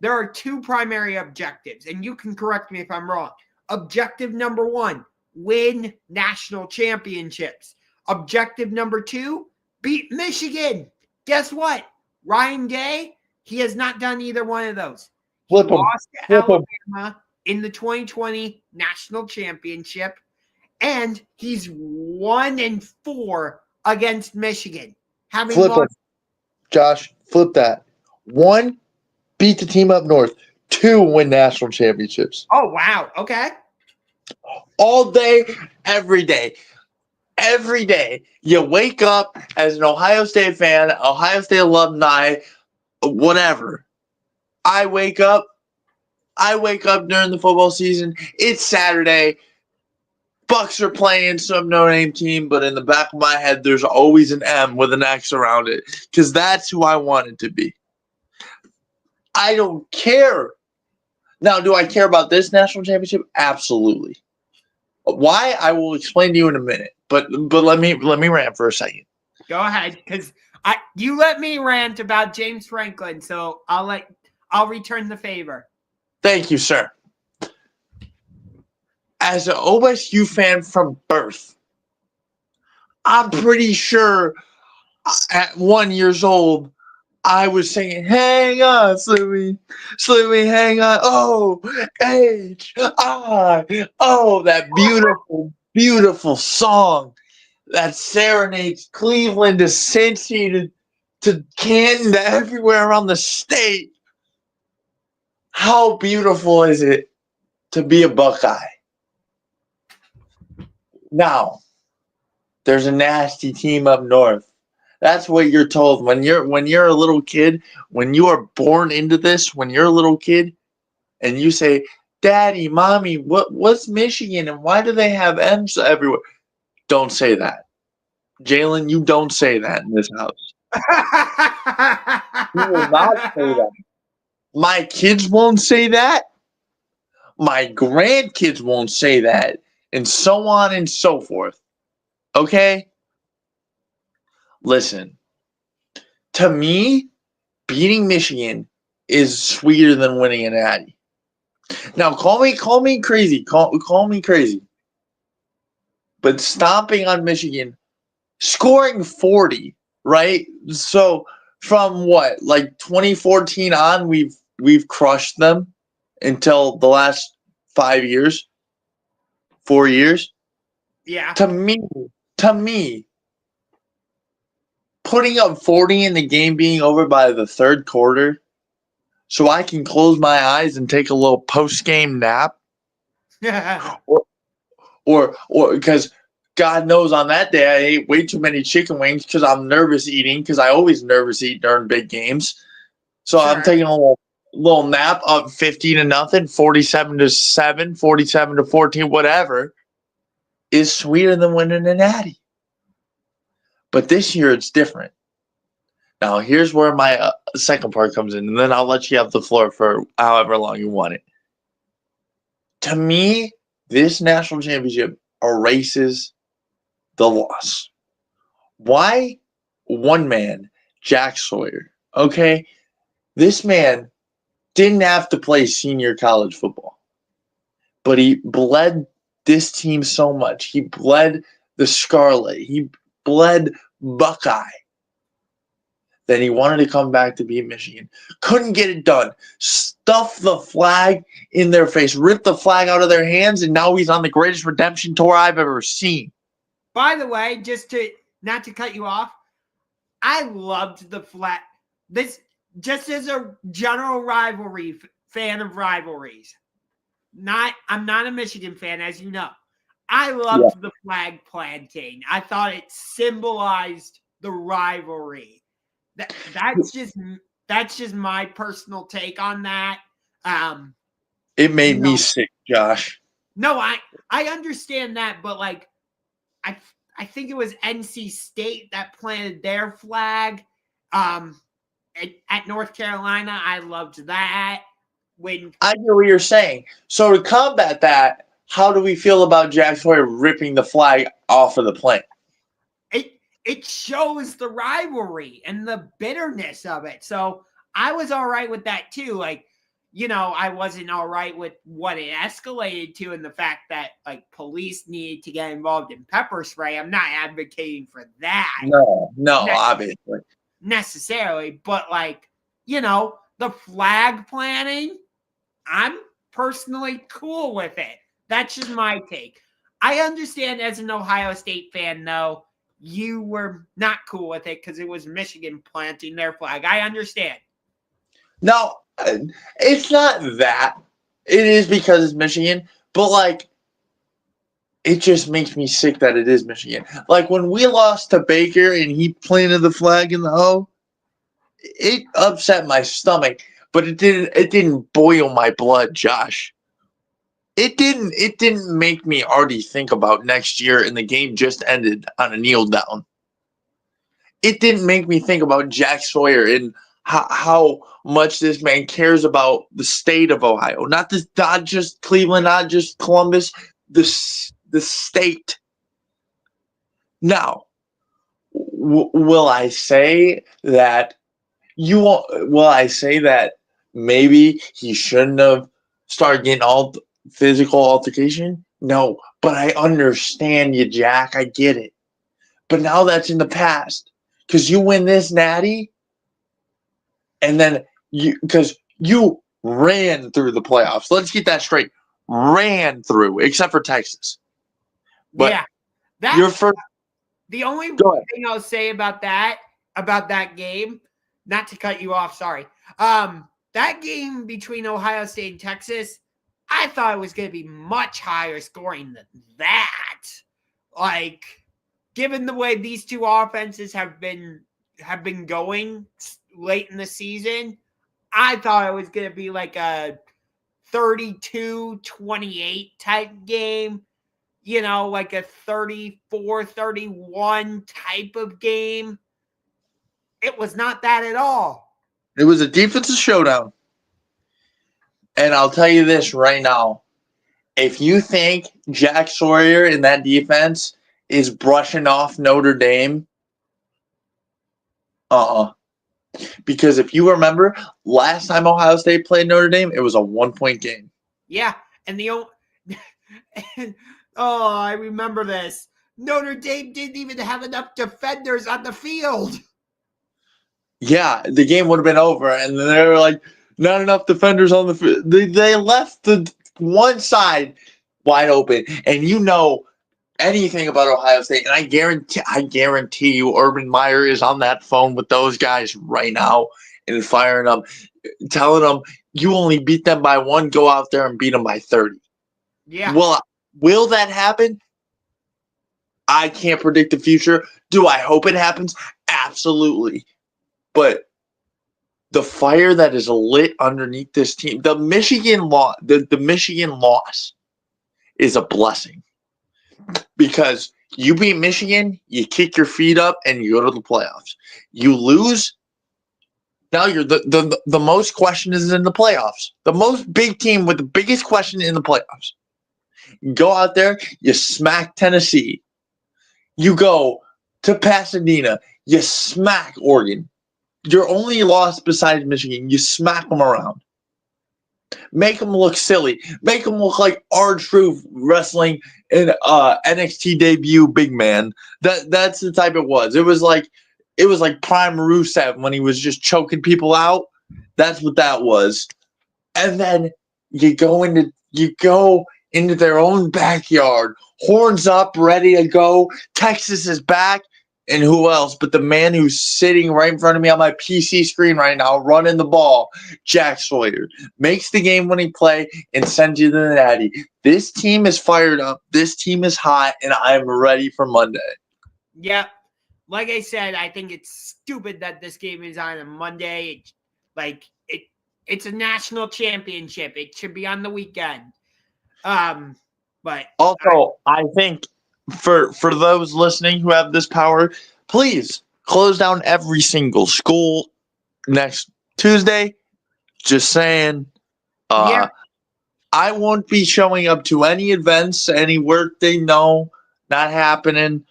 there are 2 primary objectives, and you can correct me if I'm wrong. Objective number 1, win national championships. Objective number 2, beat Michigan. Guess what? Ryan Day, he has not done either one of those. He lost to Alabama in the 2020 national championship, and he's 1-4 against Michigan. Josh, flip that. 1, beat the team up north. 2, win national championships. Oh, wow. Okay. All day, every day. every day you wake up as an Ohio State fan, Ohio State alumni, whatever. I wake up during the football season. It's Saturday. Bucks are playing some no-name team, but in the back of my head, there's always an M with an X around it because that's who I want it to be. I don't care. Now, do I care about this national championship? Absolutely. Why? I will explain to you in a minute. But let me rant for a second. Go ahead, because you let me rant about James Franklin, so I'll return the favor. Thank you, sir. As an OSU fan from birth, I'm pretty sure at 1 year old, I was singing, hang on, Slimmy, hang on. Oh, H-I. Oh, that beautiful, beautiful song that serenades Cleveland to Cincy to Canton to everywhere around the state. How beautiful is it to be a Buckeye? Now, there's a nasty team up north. That's what you're told when you're a little kid, when you are born into this, when you're a little kid and you say, Daddy, Mommy, what's Michigan and why do they have M's everywhere? Don't say that. Jalen, you don't say that in this house. You will not say that. My kids won't say that. My grandkids won't say that. And so on and so forth. Okay? Listen, to me, beating Michigan is sweeter than winning an Natty. Now, call me crazy. Call me crazy. But stomping on Michigan, scoring 40, right? So from what, like 2014 on, we've crushed them until the last 5 years, 4 years. Yeah. To me, putting up 40 in the game being over by the third quarter so I can close my eyes and take a little post-game nap or because God knows on that day I ate way too many chicken wings because I'm nervous eating because I always nervous eat during big games. So Sure. I'm taking a little nap up 50-0, 47-7, 47-14, whatever is sweeter than winning a natty. But this year it's different. Now, here's where my second part comes in, and then I'll let you have the floor for however long you want it. To me, this national championship erases the loss. Why? One man, Jack Sawyer. Okay? This man didn't have to play senior college football, but he bled this team so much. He bled the Scarlet. He bled Buckeye. Then he wanted to come back to beat Michigan. Couldn't get it done. Stuffed the flag in their face. Ripped the flag out of their hands, and now he's on the greatest redemption tour I've ever seen. By the way, not to cut you off, I loved the flag. This just as a general rivalry fan of rivalries. I'm not a Michigan fan, as you know. I loved the flag planting. I thought it symbolized the rivalry. That's just my personal take on that. It made me sick, Josh. No, I understand that, but like I think it was NC State that planted their flag at North Carolina. I loved that. I know what you're saying. So to combat that, how do we feel about Jack Sawyer ripping the flag off of the plane? It shows the rivalry and the bitterness of it. So I was all right with that too. Like, I wasn't all right with what it escalated to and the fact that like police needed to get involved in pepper spray. I'm not advocating for that. No, obviously. Necessarily. But like, the flag planting, I'm personally cool with it. That's just my take. I understand as an Ohio State fan, though, you were not cool with it because it was Michigan planting their flag. I understand. No, it's not that. It is because it's Michigan. But, like, it just makes me sick that it is Michigan. Like when we lost to Baker and he planted the flag in the O, it upset my stomach, but it didn't boil my blood, Josh. It didn't make me already think about next year and the game just ended on a kneel down. It didn't make me think about Jack Sawyer and how much this man cares about the state of Ohio. Not just Cleveland, not just Columbus, the state. Now, will I say that will I say that maybe he shouldn't have started getting all physical altercation? No, but I understand you, Jack. I get it. But now that's in the past because you win this natty, and then because you ran through the playoffs. Let's get that straight. Ran through, except for Texas. But yeah, your first. the only thing I'll say about that game, not to cut you off, sorry. That game between Ohio State and Texas, I thought it was going to be much higher scoring than that. Like, given the way these two offenses have been going late in the season, I thought it was going to be like a 32-28 type game. You know, like a 34-31 type of game. It was not that at all. It was a defensive showdown. And I'll tell you this right now. If you think Jack Sawyer in that defense is brushing off Notre Dame, because if you remember, last time Ohio State played Notre Dame, it was a 1-point game. Yeah, and I remember this. Notre Dame didn't even have enough defenders on the field. Yeah, the game would have been over, and then they were like, not enough defenders on the field. They left the one side wide open, and you know anything about Ohio State, and I guarantee you Urban Meyer is on that phone with those guys right now and firing them, telling them, you only beat them by 1, go out there and beat them by 30. Yeah. Well, will that happen? I can't predict the future. Do I hope it happens? Absolutely. But the fire that is lit underneath this team, the Michigan loss is a blessing. Because you beat Michigan, you kick your feet up, and you go to the playoffs. You lose, now you're the most question is in the playoffs. The most big team with the biggest question in the playoffs. You go out there, you smack Tennessee. You go to Pasadena, you smack Oregon. Your only loss besides Michigan, you smack them around. Make them look silly. Make them look like R-Truth wrestling in NXT debut big man. That's the type it was. It was like Prime Rusev when he was just choking people out. That's what that was. And then you go into their own backyard, horns up, ready to go. Texas is back. And who else but the man who's sitting right in front of me on my PC screen right now, running the ball, Jack Sawyer, makes the game-winning play and sends you to the natty. This team is fired up. This team is hot, and I'm ready for Monday. Yeah. Like I said, I think it's stupid that this game is on a Monday. It's a national championship. It should be on the weekend. But also, I think for those listening who have this power, please close down every single school next Tuesday. Just saying. Yeah. I won't be showing up to any events, any work they know, not happening.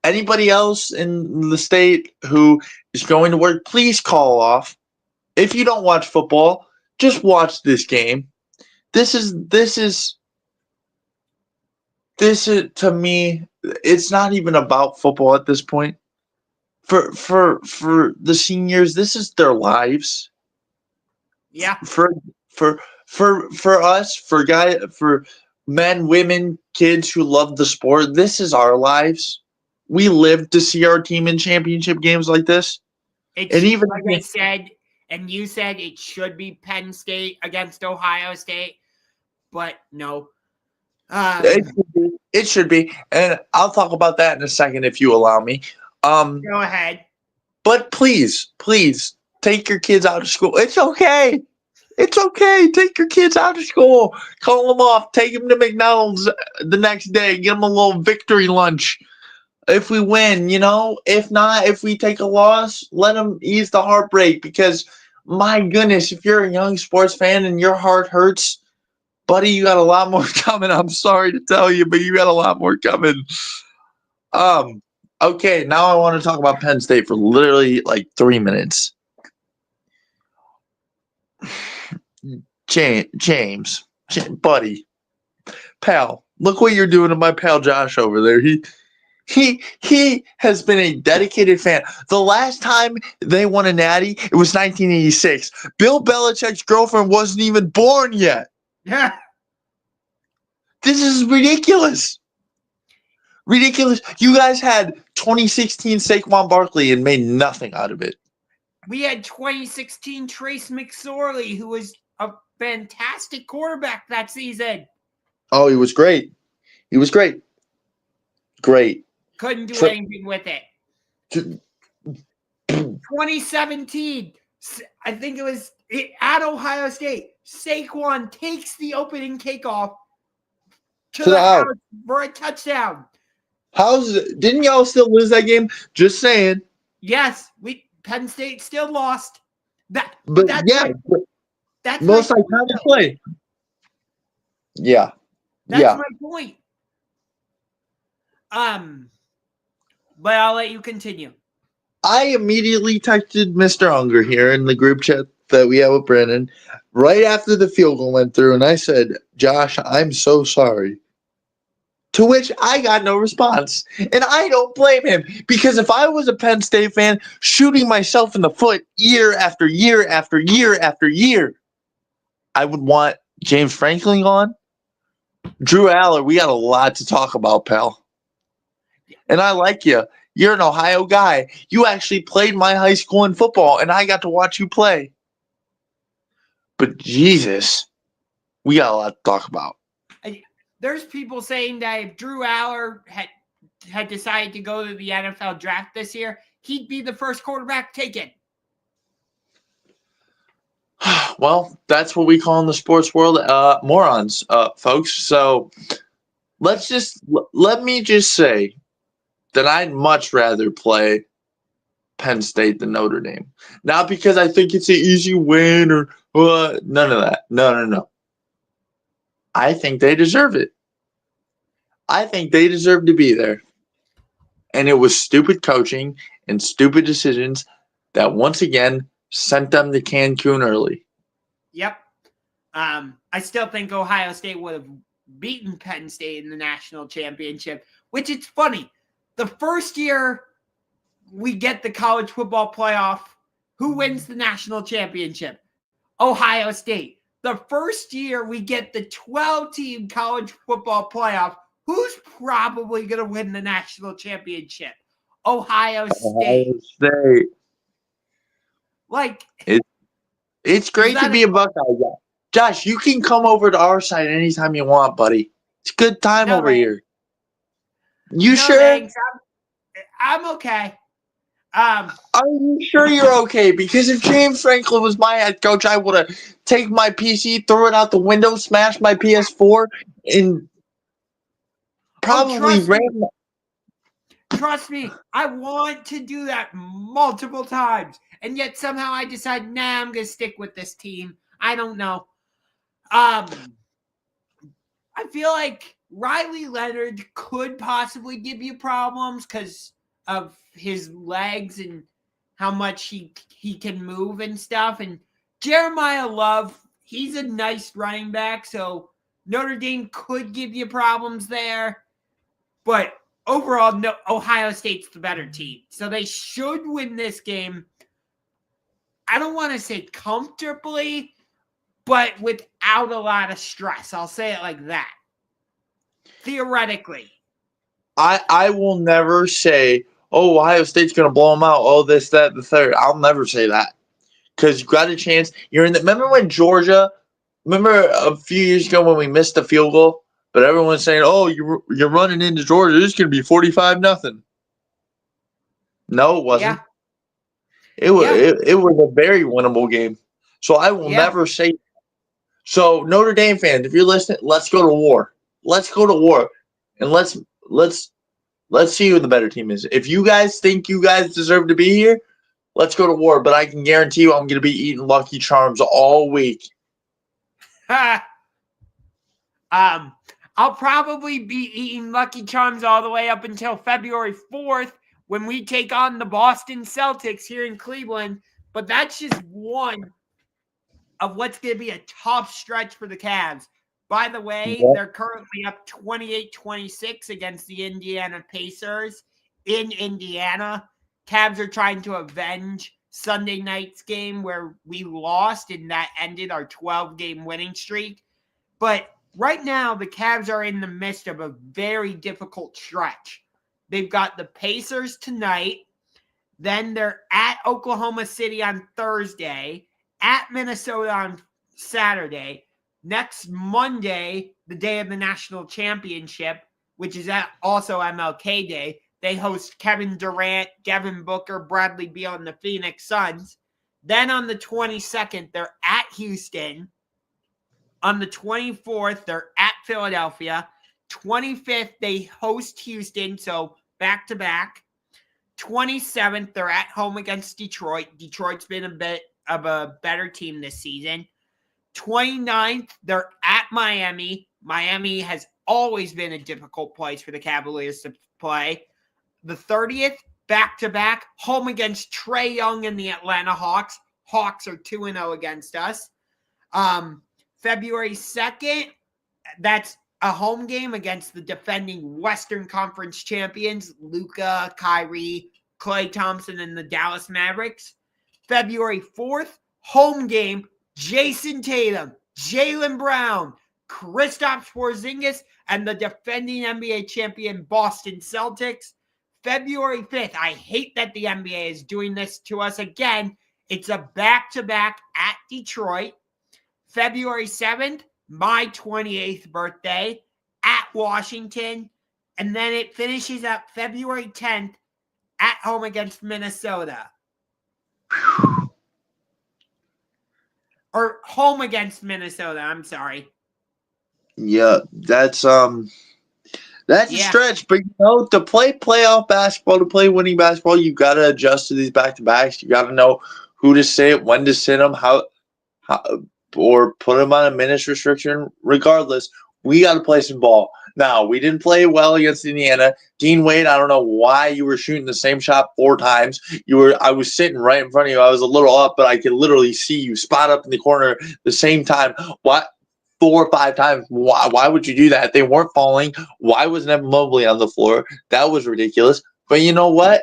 Anybody else in the state who is going to work, please call off. If you don't watch football, just watch this game. This is to me, it's not even about football at this point. For the seniors, this is their lives. Yeah. For us, for men, women, kids who love the sport, this is our lives. We live to see our team in championship games like this. And even like I said, and you said it should be Penn State against Ohio State, but no. It should be. It should be. And I'll talk about that in a second if you allow me. Go ahead. But please, please take your kids out of school. It's okay. It's okay. Take your kids out of school. Call them off. Take them to McDonald's the next day. Give them a little victory lunch. If we win, if not, if we take a loss, let them ease the heartbreak because my goodness, if you're a young sports fan and your heart hurts, buddy, you got a lot more coming. I'm sorry to tell you, but you got a lot more coming. Okay, now I want to talk about Penn State for literally like 3 minutes. James, buddy, pal, look what you're doing to my pal Josh over there. He has been a dedicated fan. The last time they won a natty, it was 1986. Bill Belichick's girlfriend wasn't even born yet. Yeah. This is ridiculous. Ridiculous. You guys had 2016 Saquon Barkley and made nothing out of it. We had 2016 Trace McSorley, who was a fantastic quarterback that season. Oh, he was great. He was great. Great. Couldn't do anything with it. 2017, I think it was at Ohio State. Saquon takes the opening kickoff to the house for a touchdown. Didn't y'all still lose that game? Just saying. Yes, Penn State still lost. That's most iconic play. Yeah. That's my point. But I'll let you continue. I immediately texted Mr. Unger here in the group chat that we have with Brandon right after the field goal went through, and I said, Josh, I'm so sorry. To which I got no response. And I don't blame him because if I was a Penn State fan shooting myself in the foot year after year after year after year, I would want James Franklin on. Drew Aller, we got a lot to talk about, pal. And I like you. You're an Ohio guy. You actually played my high school in football, and I got to watch you play. But Jesus, we got a lot to talk about. There's people saying that if Drew Aller had decided to go to the NFL draft this year, he'd be the first quarterback taken. Well, that's what we call in the sports world morons, folks. So let me just say that I'd much rather play Penn State than Notre Dame. Not because I think it's an easy win or none of that. No. I think they deserve it. I think they deserve to be there. And it was stupid coaching and stupid decisions that once again sent them to Cancun early. Yep. I still think Ohio State would have beaten Penn State in the national championship, which it's funny. The first year we get the college football playoff, who wins the national championship? Ohio State. The first year we get the 12-team college football playoff, who's probably going to win the national championship? Ohio State. Like, it's great to be a Buckeye guy. Josh, you can come over to our side anytime you want, buddy. It's a good time over here. You sure? Thanks. I'm okay. Are you sure you're okay? Because if James Franklin was my head coach, I would have taken my PC, threw it out the window, smashed my PS4, and probably ran. Trust me, I want to do that multiple times, and yet somehow I decide, nah, I'm going to stick with this team. I don't know. I feel like Riley Leonard could possibly give you problems because of his legs and how much he can move and stuff. And Jeremiah Love, he's a nice running back, so Notre Dame could give you problems there. But overall, no, Ohio State's the better team. So they should win this game. I don't want to say comfortably, but without a lot of stress. I'll say it like that. Theoretically. I will never say, oh, Ohio State's going to blow them out. Oh, this, that, the third. I'll never say that. Because you got a chance. Remember when Georgia, remember a few years ago when we missed the field goal But everyone's saying, "Oh, you're running into Georgia. It's going to be 45-0." No, it wasn't. Yeah. It was Yeah. it was a very winnable game. So I will Yeah. never say. So Notre Dame fans, if you're listening, let's go to war. Let's go to war, and let's see who the better team is. If you guys think you guys deserve to be here, let's go to war. But I can guarantee you, I'm going to be eating Lucky Charms all week. I'll probably be eating Lucky Charms all the way up until February 4th when we take on the Boston Celtics here in Cleveland. But that's just one of what's going to be a tough stretch for the Cavs. By the way, they're currently up 28-26 against the Indiana Pacers in Indiana. Cavs are trying to avenge Sunday night's game where we lost, and that ended our 12-game winning streak. But right now, the Cavs are in the midst of a very difficult stretch. They've got the Pacers tonight. Then they're at Oklahoma City on Thursday, at Minnesota on Saturday. Next Monday, the day of the national championship, which is also MLK Day, they host Kevin Durant, Devin Booker, Bradley Beal, and the Phoenix Suns. Then on the 22nd, they're at Houston. On the 24th, they're at Philadelphia. 25th, they host Houston, so back-to-back. 27th, they're at home against Detroit. Detroit's been a bit of a better team this season. 29th, they're at Miami. Miami has always been a difficult place for the Cavaliers to play. The 30th, back-to-back, home against Trae Young and the Atlanta Hawks. Hawks are 2-0 against us. February 2nd, that's a home game against the defending Western Conference champions, Luka, Kyrie, Klay Thompson, and the Dallas Mavericks. February 4th, home game, Jason Tatum, Jalen Brown, Kristaps Porzingis, and the defending NBA champion Boston Celtics. February 5th, I hate that the NBA is doing this to us again. It's a back-to-back at Detroit. February 7th, my 28th birthday, at Washington. And then it finishes up February 10th at home against Minnesota. Or home against Minnesota, I'm sorry. Yeah, that's a stretch. But to play playoff basketball, to play winning basketball, you got to adjust to these back-to-backs. You got to know who to sit, when to sit them, how or put them on a minutes restriction. Regardless, we got to play some ball. Now, we didn't play well against Indiana. Dean Wade, I don't know why you were shooting the same shot 4 times. I was sitting right in front of you. I was a little up, but I could literally see you spot up in the corner the same time. What? 4 or 5 times. Why would you do that? They weren't falling. Why wasn't Evan Mobley on the floor? That was ridiculous. But you know what?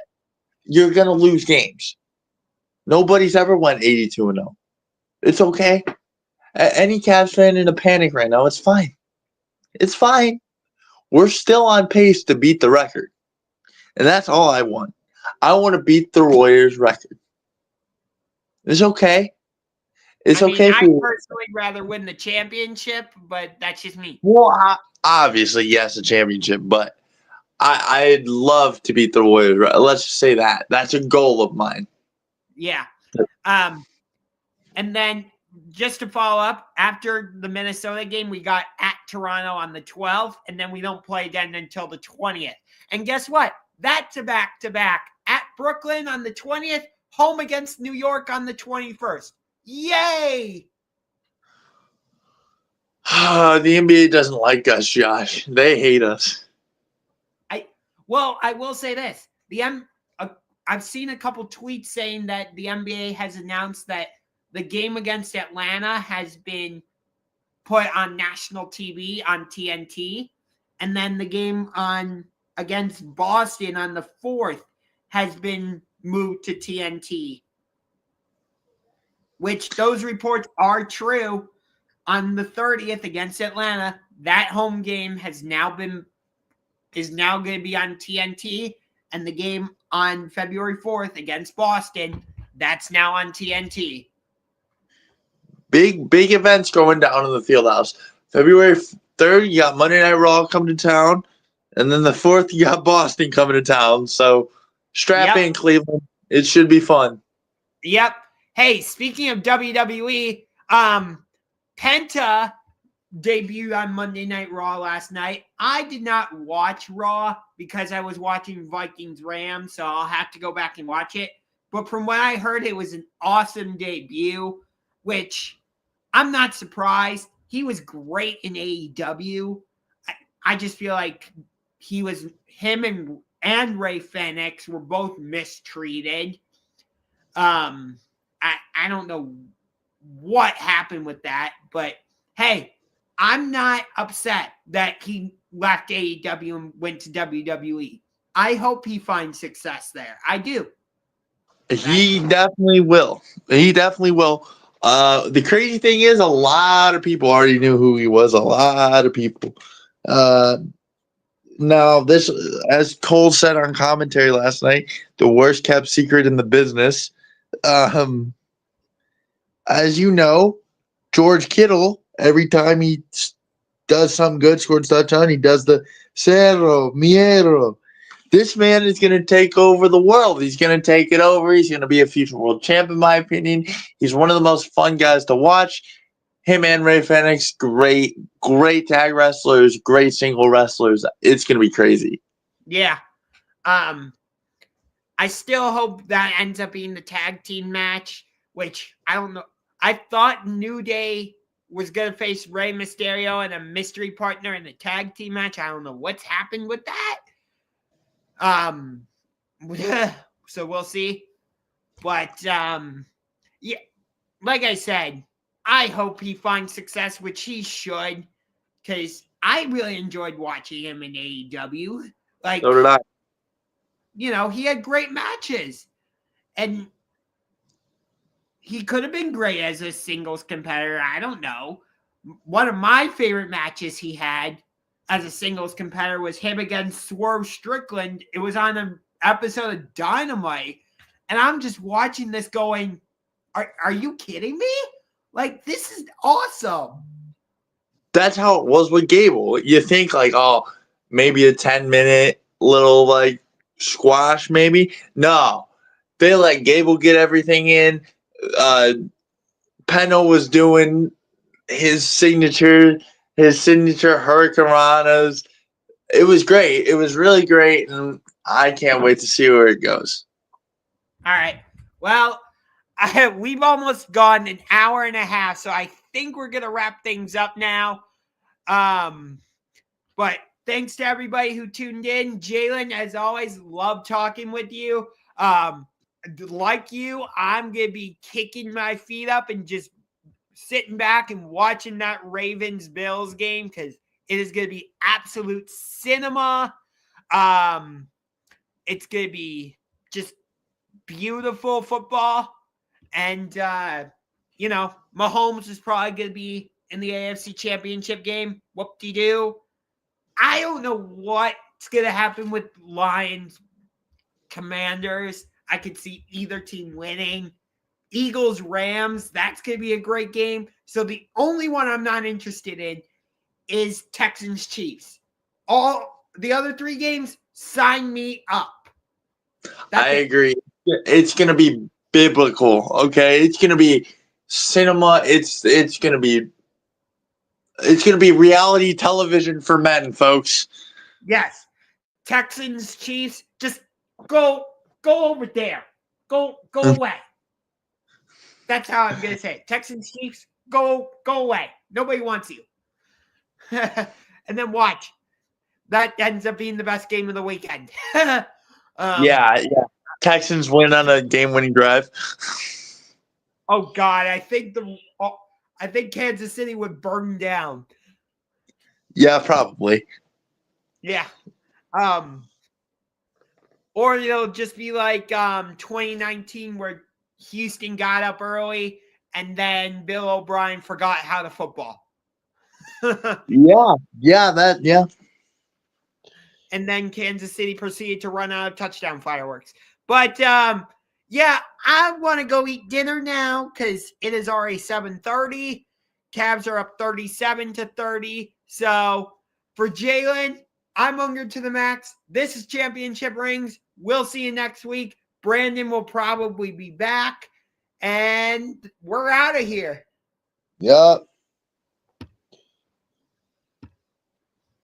You're going to lose games. Nobody's ever went 82-0. It's okay. Any Cavs fan in a panic right now, it's fine. It's fine. We're still on pace to beat the record. And that's all I want. I want to beat the Warriors' record. It's okay. It's okay. I'd personally rather win the championship, but that's just me. Well, obviously, yes, the championship, but I'd love to beat the Warriors. Let's just say that. That's a goal of mine. Yeah. And then just to follow up, after the Minnesota game, we got at Toronto on the 12th, and then we don't play again until the 20th. And guess what? That's a back-to-back. At Brooklyn on the 20th, home against New York on the 21st. Yay! The NBA doesn't like us, Josh. They hate us. I will say this. I've seen a couple tweets saying that the NBA has announced that the game against Atlanta has been put on national TV on TNT, and then the game against Boston on the 4th has been moved to TNT, which those reports are true. On the 30th against Atlanta, that home game is now going to be on TNT, and the game on February 4th against Boston, that's now on TNT. Big events going down in the Fieldhouse. February third, you got Monday Night Raw coming to town. And then the fourth, you got Boston coming to town. So strap in, Cleveland. It should be fun. Yep. Hey, speaking of WWE, Penta debuted on Monday Night Raw last night. I did not watch Raw because I was watching Vikings Rams, so I'll have to go back and watch it. But from what I heard, it was an awesome debut, which I'm not surprised. He was great in AEW. I just feel like him and Ray Fenix were both mistreated. I don't know what happened with that, but hey, I'm not upset that he left AEW and went to WWE. I hope he finds success there. I do. He definitely will. He definitely will. The crazy thing is, a lot of people already knew who he was. A lot of people. Now, this, as Cole said on commentary last night, the worst kept secret in the business. As you know, George Kittle, every time he does something good, scores a touchdown, he does the Cerro, Miero. This man is going to take over the world. He's going to take it over. He's going to be a future world champ, in my opinion. He's one of the most fun guys to watch. Him and Ray Fenix, great tag wrestlers, great single wrestlers. It's going to be crazy. Yeah. I still hope that ends up being the tag team match, which I don't know. I thought New Day was going to face Rey Mysterio and a mystery partner in the tag team match. I don't know what's happened with that. So we'll see. But, yeah, like I said, I hope he finds success, which he should, because I really enjoyed watching him in AEW. Like, So did I. You know, he had great matches, and he could have been great as a singles competitor. I don't know. One of my favorite matches he had as a singles competitor was him against Swerve Strickland. It was on an episode of Dynamite, and I'm just watching this going, are you kidding me? Like, this is awesome. That's how it was with Gable. You think, like, oh, maybe a 10-minute little, like, squash, maybe. No. They let Gable get everything in. Peno was doing his signature Hurricanranas. It was great. It was really great, and I can't wait to see where it goes. All right. Well, we've almost gone an hour and a half, so I think we're going to wrap things up now. But thanks to everybody who tuned in. Jalen, as always, love talking with you. Like you, I'm going to be kicking my feet up and just sitting back and watching that Ravens-Bills game because it is going to be absolute cinema. It's going to be just beautiful football. And, you know, Mahomes is probably going to be in the AFC Championship game. Whoop-de-doo. I don't know what's going to happen with Lions Commanders. I could see either team winning. Eagles Rams, that's going to be a great game. So the only one I'm not interested in is Texans Chiefs. All the other three games, sign me up. I agree. It's going to be biblical, okay? It's going to be cinema. It's going to be reality television for men, folks. Yes. Texans, Chiefs, just go over there. Go away. That's how I'm going to say it. Texans, Chiefs, go away. Nobody wants you. And then watch. That ends up being the best game of the weekend. Yeah. Texans win on a game-winning drive. Oh God, I think Kansas City would burn down. Yeah, probably. Yeah. Or it'll just be like 2019 where Houston got up early and then Bill O'Brien forgot how to football. Yeah. And then Kansas City proceeded to run out of touchdown fireworks. But yeah, I want to go eat dinner now because it is already 7:30. Cavs are up 37-30. So for Jalen, I'm hungry to the max. This is Championship Rings. We'll see you next week. Brandon will probably be back. And we're out of here. Yup.